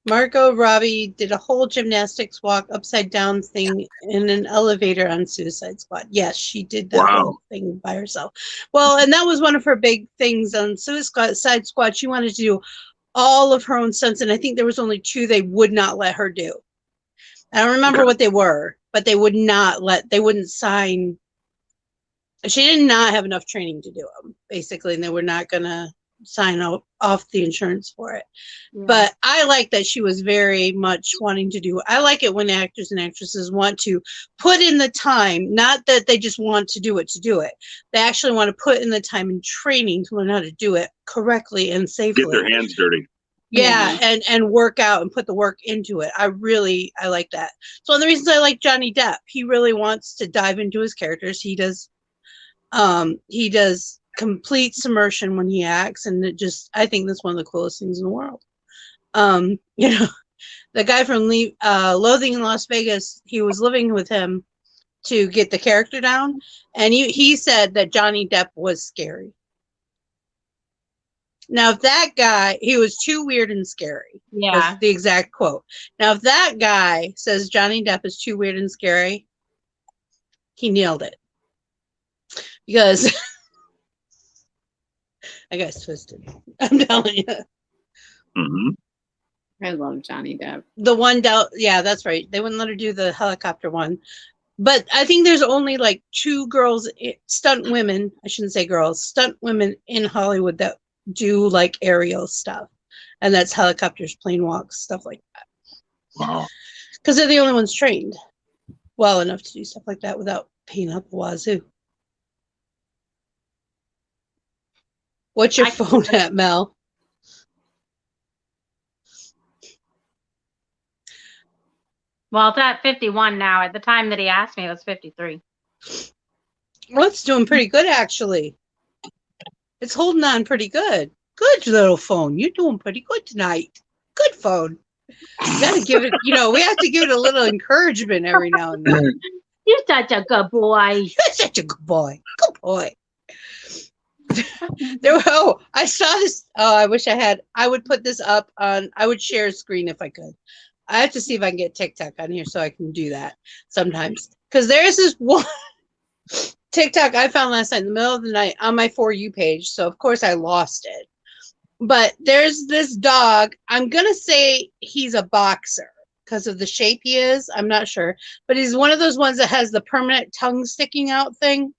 Margot Robbie did a whole gymnastics walk upside down thing in an elevator on Suicide Squad. Yes, she did that whole thing by herself. Well, and that was one of her big things on Suicide Squad. She wanted to do all of her own stunts, and I think there was only 2 they would not let her do. I don't remember what they were, but they wouldn't sign. She did not have enough training to do them, basically, and they were not gonna sign off the insurance for it. Yeah. But I like that she was very much wanting to do. I like it when actors and actresses want to put in the time, not that they just want to do it to do it. They actually want to put in the time and training to learn how to do it correctly and safely. Get their hands dirty. Yeah, and work out and put the work into it. I like that. So one of the reasons I like Johnny Depp, he really wants to dive into his characters. He does complete submersion when he acts, and I think that's one of the coolest things in the world. You know, the guy from Loathing in Las Vegas, he was living with him to get the character down, and he said that Johnny Depp was scary. Now, if that guy, he was too weird and scary. Yeah. Was the exact quote. Now, if that guy says Johnny Depp is too weird and scary, he nailed it. Because that guy's twisted. I'm telling you. Mm-hmm. I love Johnny Depp. The one yeah, that's right. They wouldn't let her do the helicopter one. But I think there's only like 2 girls, stunt women, I shouldn't say girls, stunt women in Hollywood that do like aerial stuff. And that's helicopters, plane walks, stuff like that. Wow. Because they're the only ones trained well enough to do stuff like that without paying up the wazoo. What's your phone at, Mel? Well, it's at 51 now. At the time that he asked me, it was 53. Well, it's doing pretty good, actually. It's holding on pretty good. Good little phone. You're doing pretty good tonight. Good phone. You gotta give it, we have to give it a little encouragement every now and then. You're such a good boy. You're such a good boy. Good boy. I saw this. Oh, I would put this up I would share a screen if I could. I have to see if I can get TikTok on here so I can do that sometimes. Because there's this one TikTok I found last night in the middle of the night on my For You page. So, of course, I lost it. But there's this dog. I'm going to say he's a boxer because of the shape he is. I'm not sure. But he's one of those ones that has the permanent tongue sticking out thing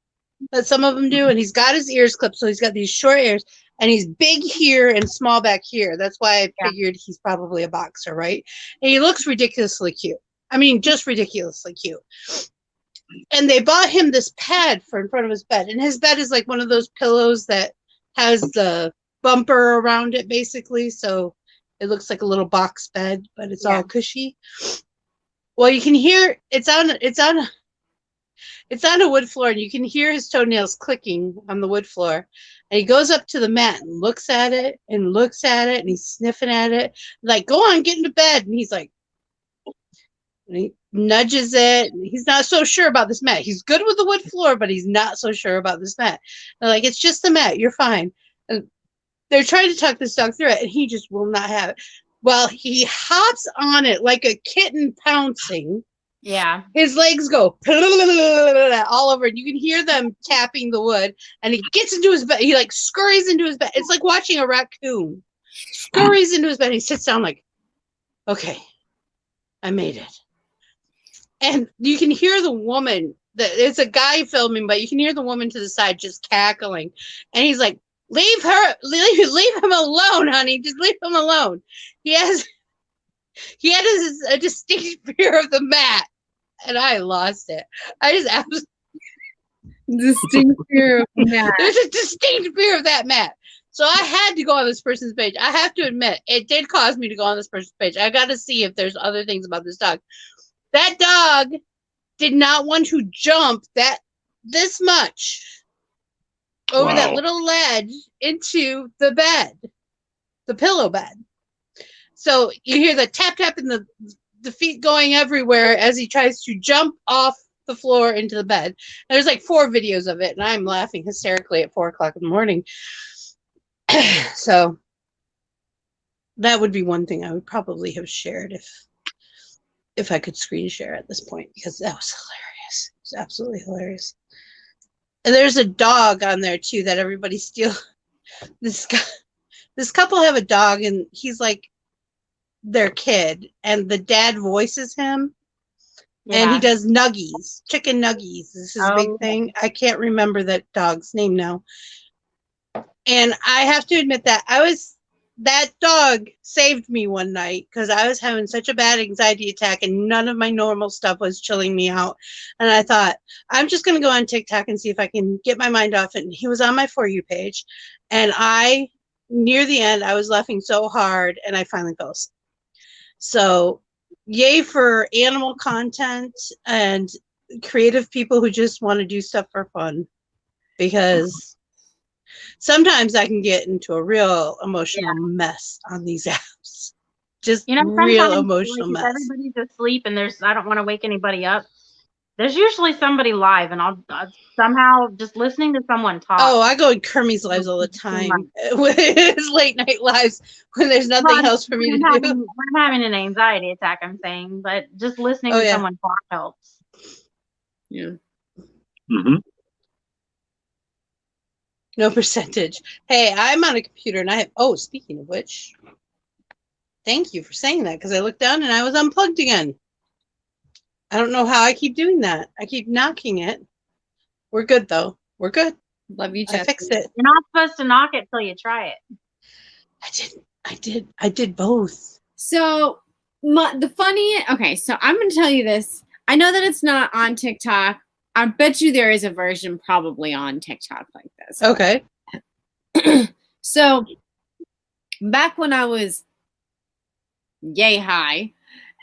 that some of them do. And he's got his ears clipped. So he's got these short ears. And he's big here and small back here. That's why I figured he's probably a boxer, right? And he looks ridiculously cute. I mean, just ridiculously cute. And they bought him this pad for in front of his bed. And his bed is like one of those pillows that has the bumper around it, basically. So it looks like a little box bed, but it's all cushy. Well, you can hear it's on a wood floor, and you can hear his toenails clicking on the wood floor. And he goes up to the mat and looks at it, and he's sniffing at it. Like, go on, get into bed. And he's like, and he nudges it. And he's not so sure about this mat. He's good with the wood floor, but he's not so sure about this mat. They're like, it's just the mat. You're fine. And they're trying to talk this dog through it, and he just will not have it. Well, he hops on it like a kitten pouncing. Yeah. His legs go all over, and you can hear them tapping the wood. And he gets into his bed. He like scurries into his bed. It's like watching a raccoon. Scurries into his bed. And he sits down like, okay, I made it. And you can hear the woman. It's a guy filming, but you can hear the woman to the side just cackling. And he's like, leave him alone, honey. Just leave him alone. He had a distinct fear of the mat, and I lost it. I just absolutely Distinct fear of the mat. there's a distinct fear of that mat. So I had to go on this person's page. I have to admit, it did cause me to go on this person's page. I got to see if there's other things about this dog. That dog did not want to jump this much over that little ledge into the bed, the pillow bed. So you hear the tap tap and the feet going everywhere as he tries to jump off the floor into the bed. And there's like 4 videos of it, and I'm laughing hysterically at 4:00 in the morning. So that would be one thing I would probably have shared if I could screen share at this point, because that was hilarious. It was absolutely hilarious. And there's a dog on there too that everybody steals. This couple have a dog, and he's like their kid, and the dad voices him. Yeah. And he does nuggies, chicken nuggies. This is his big thing. I can't remember that dog's name now. And I have to admit that that dog saved me one night because I was having such a bad anxiety attack and none of my normal stuff was chilling me out. And I thought, I'm just going to go on TikTok and see if I can get my mind off it. And he was on my For You page. And near the end, I was laughing so hard and I finally fell asleep. So, yay for animal content and creative people who just want to do stuff for fun. Because sometimes I can get into a real emotional mess on these apps. Just real emotional mess. Everybody's asleep and I don't want to wake anybody up. There's usually somebody live, and I'll somehow just listening to someone talk. Oh, I go in Kermie's lives all the time. With his late night lives when there's nothing else for me to do. I'm having an anxiety attack, I'm saying, but just listening to someone talk helps. Yeah. Mm-hmm. No percentage. Hey, I'm on a computer and I have, speaking of which, thank you for saying that because I looked down and I was unplugged again. I don't know how I keep doing that. I keep knocking it. We're good though. We're good. Love you, I fixed it. You're not supposed to knock it till you try it. I did both. So so I'm going to tell you this. I know that it's not on TikTok. I bet you there is a version probably on TikTok like this. Okay. So back when I was yay high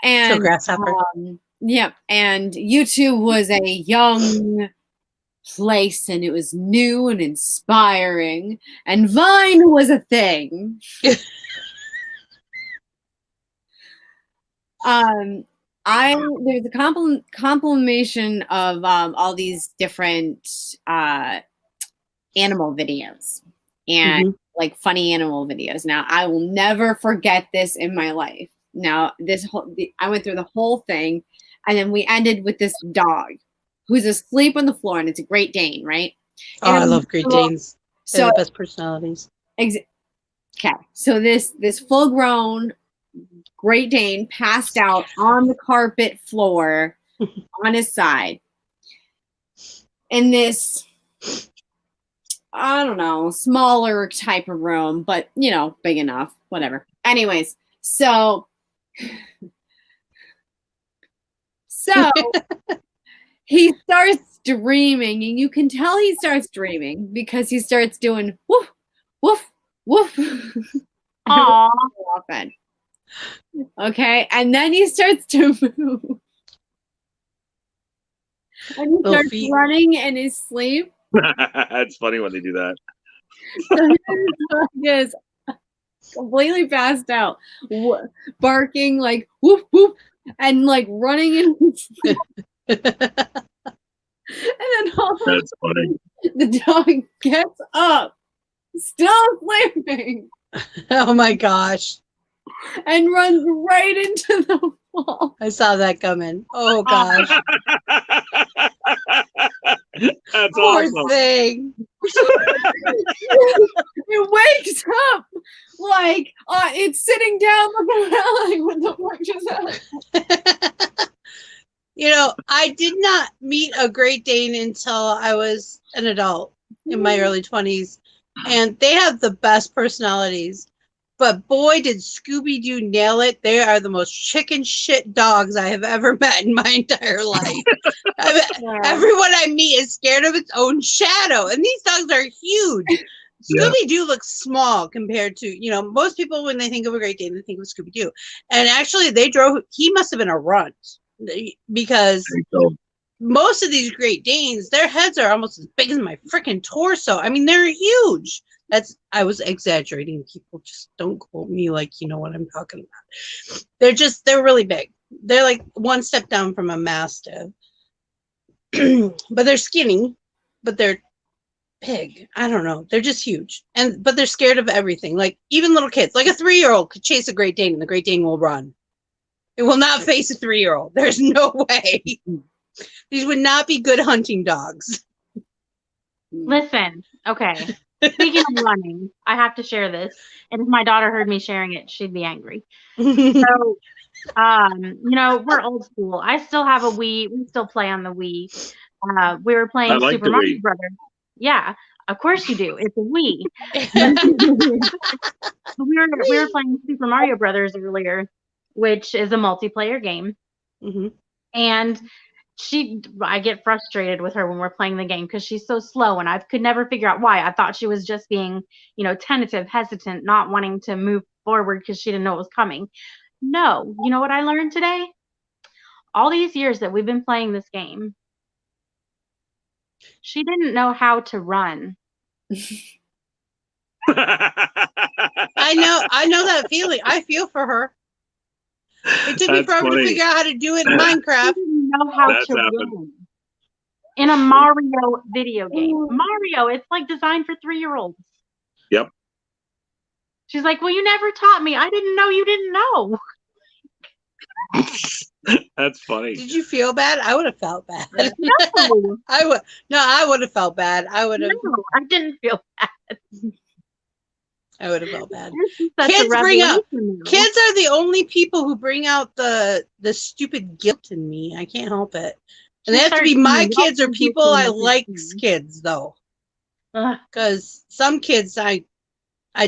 and grasshopper. And YouTube was a young place and it was new and inspiring and Vine was a thing. There's a compilation of all these different animal videos and like funny animal videos. Now I will never forget this in my life. Now I went through the whole thing, and then we ended with this dog who's asleep on the floor, and it's a Great Dane, right? Oh, I love Great Danes. They're the best personalities. Okay, so this full-grown Great Dane passed out on the carpet floor on his side in this, I don't know, smaller type of room, but big enough, whatever. Anyways, so he starts dreaming, and you can tell he starts dreaming because he starts doing woof, woof, woof. Aww. Often. Okay, and then he starts to move. And he starts running in his sleep. It's funny when they do that. So his dog is completely passed out, barking like woof, woof, and like running in his sleep. And then that's funny. The dog gets up, still sleeping. Oh my gosh. And runs right into the wall. I saw that coming. Oh gosh. That's Poor awesome. thing. It wakes up like it's sitting down looking around like what the fuck just happened? I did not meet a Great Dane until I was an adult in my early 20s. And they have the best personalities. But boy, did Scooby-Doo nail it. They are the most chicken shit dogs I have ever met in my entire life. Everyone I meet is scared of its own shadow. And these dogs are huge. Scooby-Doo looks small compared to, most people when they think of a Great Dane, they think of Scooby-Doo. And actually, he must have been a runt. Because most of these Great Danes, their heads are almost as big as my freaking torso. I mean, they're huge. I was exaggerating. People just don't quote me like you know what I'm talking about. They're really big. They're like one step down from a Mastiff. But they're skinny, but they're big. I don't know. They're just huge. But they're scared of everything. Like even little kids, like a 3-year-old could chase a Great Dane and the Great Dane will run. It will not face a 3-year-old. There's no way. These would not be good hunting dogs. Listen, okay. Speaking of running, I have to share this. And if my daughter heard me sharing it, she'd be angry. So, we're old school. I still have a Wii. We still play on the Wii. We were playing Super Mario Brothers. Yeah. Of course you do. It's a Wii. We were playing Super Mario Brothers earlier, which is a multiplayer game. hmm And I get frustrated with her when we're playing the game because she's so slow, and I could never figure out why. I thought she was just being, tentative, hesitant, not wanting to move forward because she didn't know it was coming. No, you know what I learned today? All these years that we've been playing this game, she didn't know how to run. I know that feeling. I feel for her. It took me That's forever to funny. figure out how to do it in She Minecraft. didn't know how That's to happened. run. In a Mario video game. Mario, it's like designed for 3-year-olds. Yep. She's like, well, you never taught me. I didn't know you didn't know. That's funny. Did you feel bad? I would have felt bad. No, I would have felt bad. I would have I didn't feel bad. felt bad. This is such a Kids bring out revelation now. kids are the only people who bring out the stupid guilt in me. I can't help it. And they have to be my kids or people I like's kids though. Ugh. Because some kids I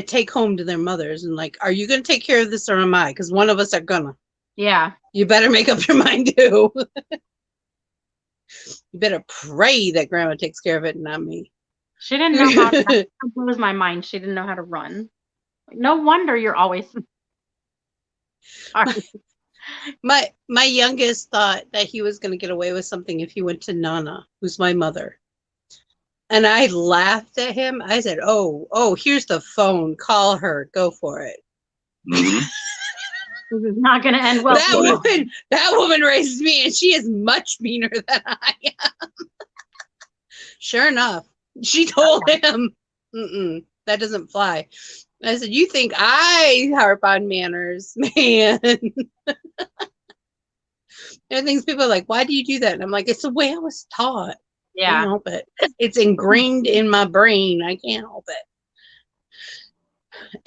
take home to their mothers and like, are you gonna take care of this or am I? Because one of us are gonna. Yeah. You better make up your mind too. You better pray that grandma takes care of it and not me. She didn't know how to that blows my mind. She didn't know how to run. No wonder you're always sorry. My youngest thought that he was going to get away with something if he went to Nana, who's my mother. And I laughed at him. I said, oh, here's the phone. Call her. Go for it. Mhm. This is not going to end well. That woman raised me, and she is much meaner than I am. Sure enough, she told him, that doesn't fly. I said, you think I harp on manners, man. There are things people are like, why do you do that? And I'm like, it's the way I was taught. I Yeah. can't help it. It's ingrained in my brain. I can't help it.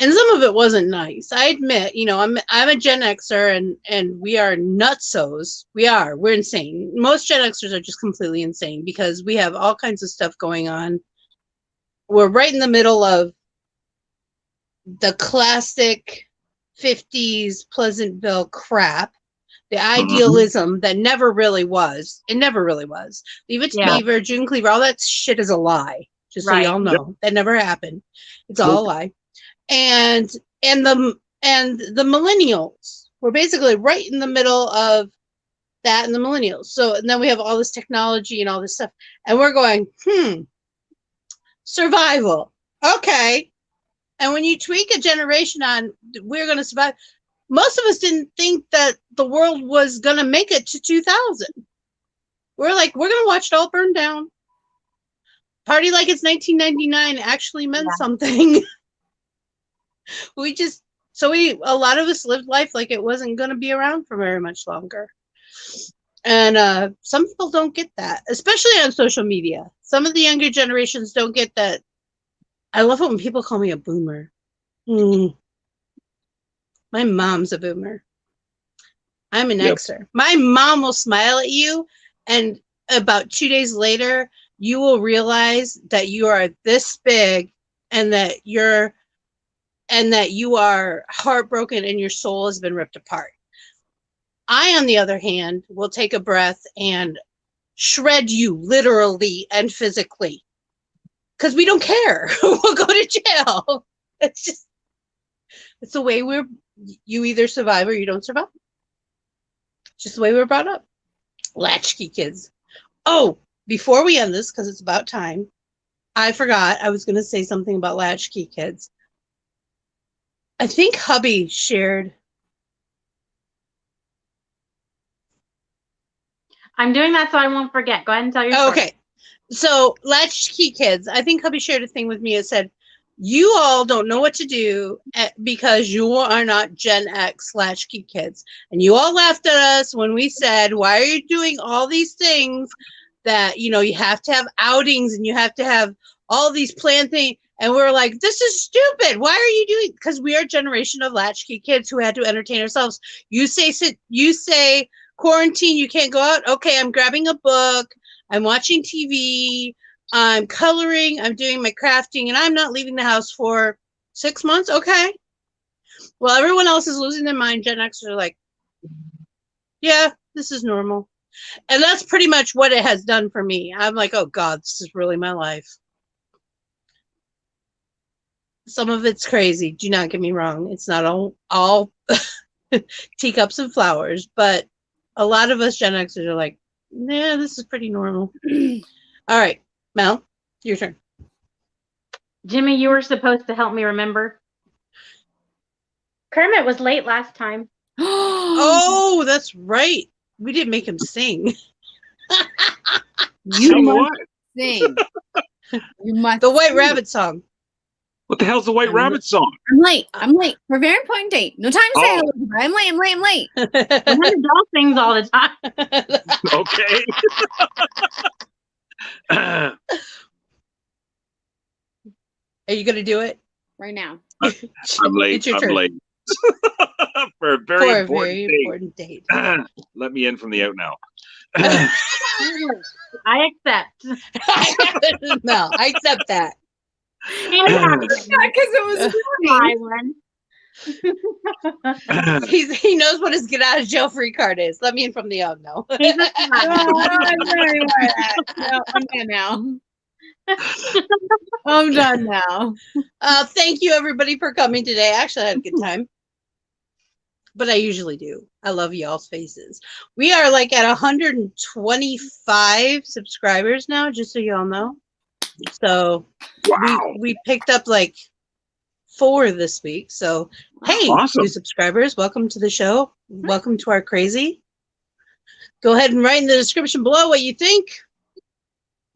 And some of it wasn't nice. I admit, I'm a Gen Xer and we are nutsos. We're insane. Most Gen Xers are just completely insane because we have all kinds of stuff going on. We're right in the middle of the classic 50s Pleasantville crap, the idealism that never really was. It never really was. Leave It to Beaver, June Cleaver, all that shit is a lie. Just so y'all know. That never happened. It's all a lie. And the millennials were basically right in the middle of that and the millennials. So and then we have all this technology and all this stuff. And we're going, survival. Okay. And when you tweak a generation on we're going to survive, most of us didn't think that the world was going to make it to 2000. We're like, we're going to watch it all burn down. Party like it's 1999 actually meant something. A lot of us lived life like it wasn't going to be around for very much longer. And some people don't get that, especially on social media. Some of the younger generations don't get that. I love it when people call me a boomer. My mom's a boomer. I'm an Xer. My mom will smile at you, and about 2 days later, you will realize that you are this big and that you are heartbroken and your soul has been ripped apart. I, on the other hand, will take a breath and shred you literally and physically. Because we don't care. We'll go to jail. It's the way you either survive or you don't survive. It's just the way we were brought up. Latchkey kids. Oh, before we end this, because it's about time, I forgot I was going to say something about latchkey kids. I think hubby shared. I'm doing that so I won't forget. Go ahead and tell your story. Okay. So latchkey kids, I think hubby shared a thing with me. It said, you all don't know what to do because you are not Gen X latchkey kids. And you all laughed at us when we said, why are you doing all these things that, you have to have outings and you have to have all these planned things. And we're like, this is stupid. Why are you doing? Because we are a generation of latchkey kids who had to entertain ourselves. You say quarantine, you can't go out. Okay, I'm grabbing a book. I'm watching TV. I'm coloring, I'm doing my crafting, and I'm not leaving the house for 6 months. Okay. Well, everyone else is losing their mind. Gen Xers are like, yeah, this is normal. And that's pretty much what it has done for me. I'm like, oh God, this is really my life. Some of it's crazy. Do not get me wrong. It's not all teacups and flowers, but a lot of us Gen Xers are like, yeah, this is pretty normal. All right, Mel, your turn. Jimmy, you were supposed to help me remember. Kermit was late last time. Oh, that's right. We didn't make him sing. You Sing must what? sing. You must. The White sing. Rabbit song. What the hell's the White Rabbit song? I'm late. I'm late for a very important date. No time to say Oh. hello. I'm late. I'm late. I'm late. Remember, doll sings all the time. Okay. Are you gonna do it? Right now. I'm late. It's your I'm turn. late. For a For very a important very date. important date. Let me in from the out now. I accept. Mel, I accept that. He knows how to Because it was buy one. He knows what his get out of jail free card is. Let me in from the out now. He's a smile. No, I'm done now. I'm done now. Thank you everybody for coming today. Actually, I had a good time. But I usually do. I love y'all's faces. We are like at 125 subscribers now, just so y'all know. So Wow. we picked up like 4 this week. So hey, Awesome. new subscribers, welcome to the show. Welcome to our crazy. Go ahead and write in the description below what you think.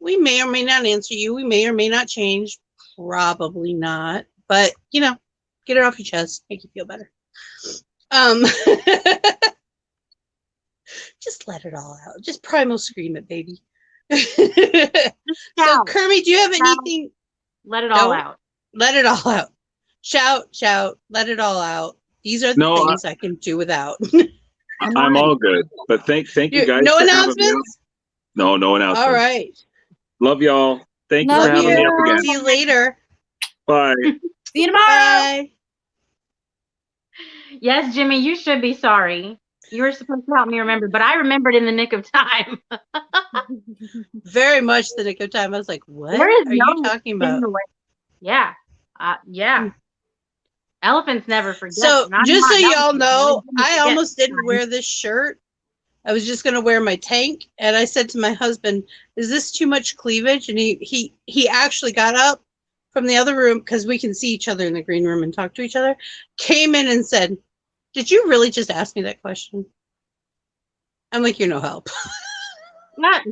We may or may not answer you. We may or may not change. Probably not. But you know, get it off your chest. Make you feel better. Just let it all out. Just primal scream it, baby. So Shout. Kermit, do you have anything? Let it all No. out. Let it all out. Shout, let it all out. These are the No, things I can do without. I'm all good. But thank you guys. No for having me on. announcements? No announcements. All right. Love y'all. Thank you Love for having me up you. again. See you later. Bye. See you tomorrow. Bye. Yes, Jimmy, you should be sorry. You were supposed to help me remember, but I remembered in the nick of time. Very much the nick of time. I was like, what There is are you no talking about? Yeah. Yeah. Elephants never forget. So and I'm just so not an y'all elephant. know, I I forget almost didn't time. wear this shirt. I was just gonna wear my tank, and I said to my husband, "Is this too much cleavage?" And he actually got up from the other room because we can see each other in the green room and talk to each other. Came in and said, "Did you really just ask me that question?" I'm like, "You're no help. Not,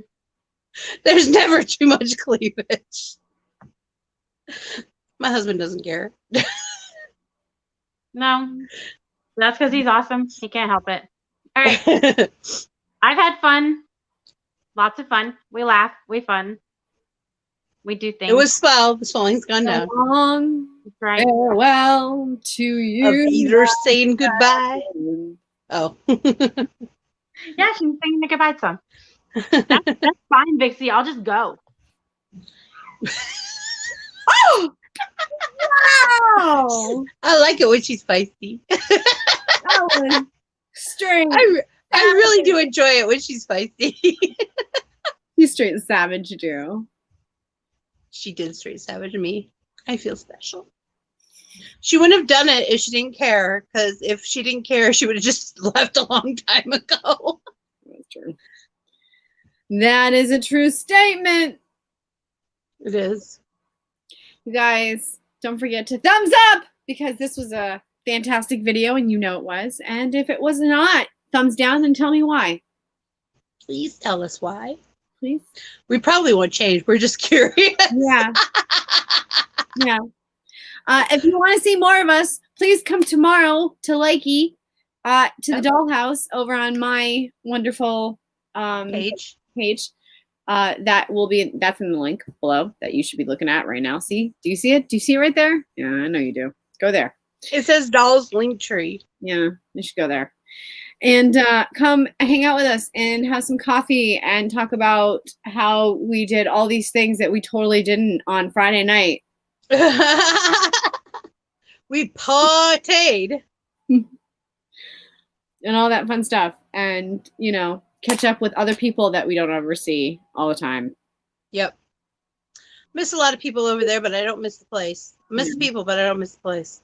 There's never too much cleavage." My husband doesn't care. no. That's because he's awesome. He can't help it. All right. I've had fun. Lots of fun. We laugh. We fun. We do things. It was swell. The swelling's gone down. So long. That's right. Farewell to you. Of either saying goodbye. Oh. Yeah, she was singing the goodbye song. That's fine, Vixie. I'll just go. Oh! Wow! I like it when she's feisty. That was straight. I really do enjoy it when she's feisty. You straight savage, Drew. She did straight savage me. I feel special. She wouldn't have done it if she didn't care, because if she didn't care, she would have just left a long time ago. That's true. That is a true statement. It is. You guys, don't forget to thumbs up because this was a fantastic video and you know it was. And if it was not, thumbs down, then tell me why. Please tell us why. Please. We probably won't change. We're just curious. Yeah. Yeah. If you want to see more of us, please come tomorrow to Likey, to the Dollhouse over on my wonderful Page. That's in the link below that you should be looking at right now. See? Do you see it? Do you see it right there? Yeah, I know you do. Go there. It says Dolls Link Tree. Yeah, you should go there. And come hang out with us and have some coffee and talk about how we did all these things that we totally didn't on Friday night. We partied. And all that fun stuff. And, catch up with other people that we don't ever see all the time. Yep. Miss a lot of people over there, but I don't miss the place. I miss the people, but I don't miss the place.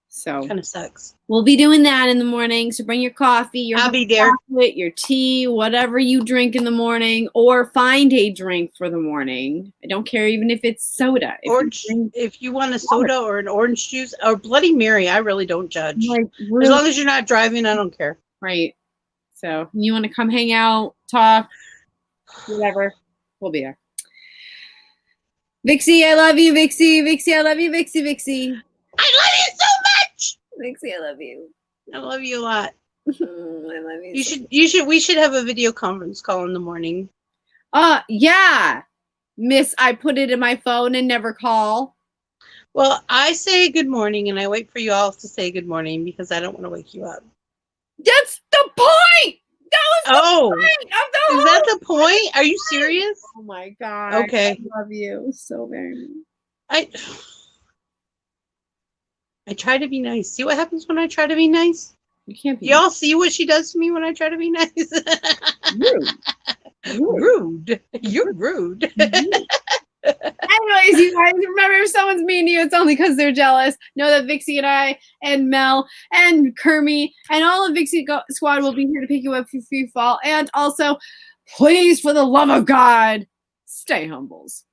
So Kind of sucks. We'll be doing that in the morning. So bring your coffee, your I'll be there. chocolate, your tea, whatever you drink in the morning, or find a drink for the morning. I don't care even if it's soda. If you want a soda or an orange juice or Bloody Mary, I really don't judge. Really, as long as you're not driving, I don't care. Right. So you want to come hang out, talk, whatever, we'll be there. Vixie, I love you, Vixie. Vixie, I love you, Vixie, Vixie. I love you so much. Vixie, I love you. I love you a lot. I love you. We should have a video conference call in the morning. Yeah. Miss, I put it in my phone and never call. Well, I say good morning and I wait for you all to say good morning because I don't want to wake you up. That's the point. That was the point of the Is that the point? Are you serious? Oh my God. Okay. I love you so very much. I try to be nice. See what happens when I try to be nice? You can't be. Y'all see what she does to me when I try to be nice? Rude. You're rude. Anyways, you guys, remember if someone's mean to you, it's only because they're jealous. Know that Vixie and I and Mel and Kermie and all of Vixie Squad will be here to pick you up if you fall. And also, please, for the love of God, stay humbles.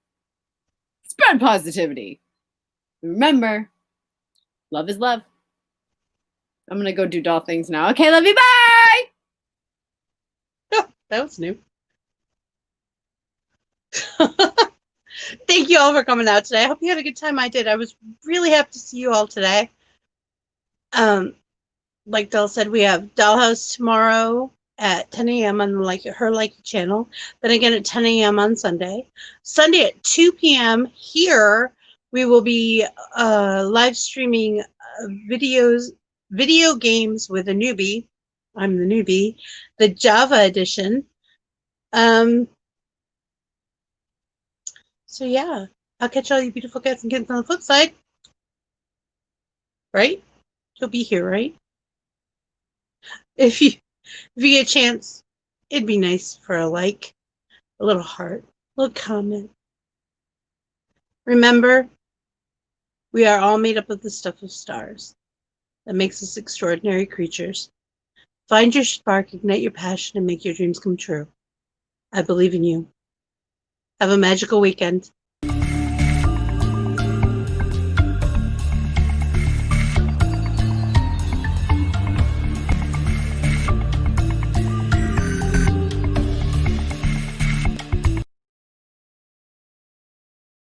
Spread positivity. Remember, love is love. I'm going to go do doll things now. Okay, love you. Bye. Oh, that was new. Thank you all for coming out today. I hope you had a good time. I did. I was really happy to see you all today. Like Del said, we have Dollhouse tomorrow at 10 a.m. on her Likey channel. Then again at 10 a.m. on Sunday. Sunday at 2 p.m. here, we will be live streaming video games with a newbie. I'm the newbie. The Java edition. So yeah, I'll catch all you beautiful cats and kittens on the flip side. Right? You'll be here, right? If you get a chance, it'd be nice for a like, a little heart, a little comment. Remember, we are all made up of the stuff of stars that makes us extraordinary creatures. Find your spark, ignite your passion, and make your dreams come true. I believe in you. Have a magical weekend.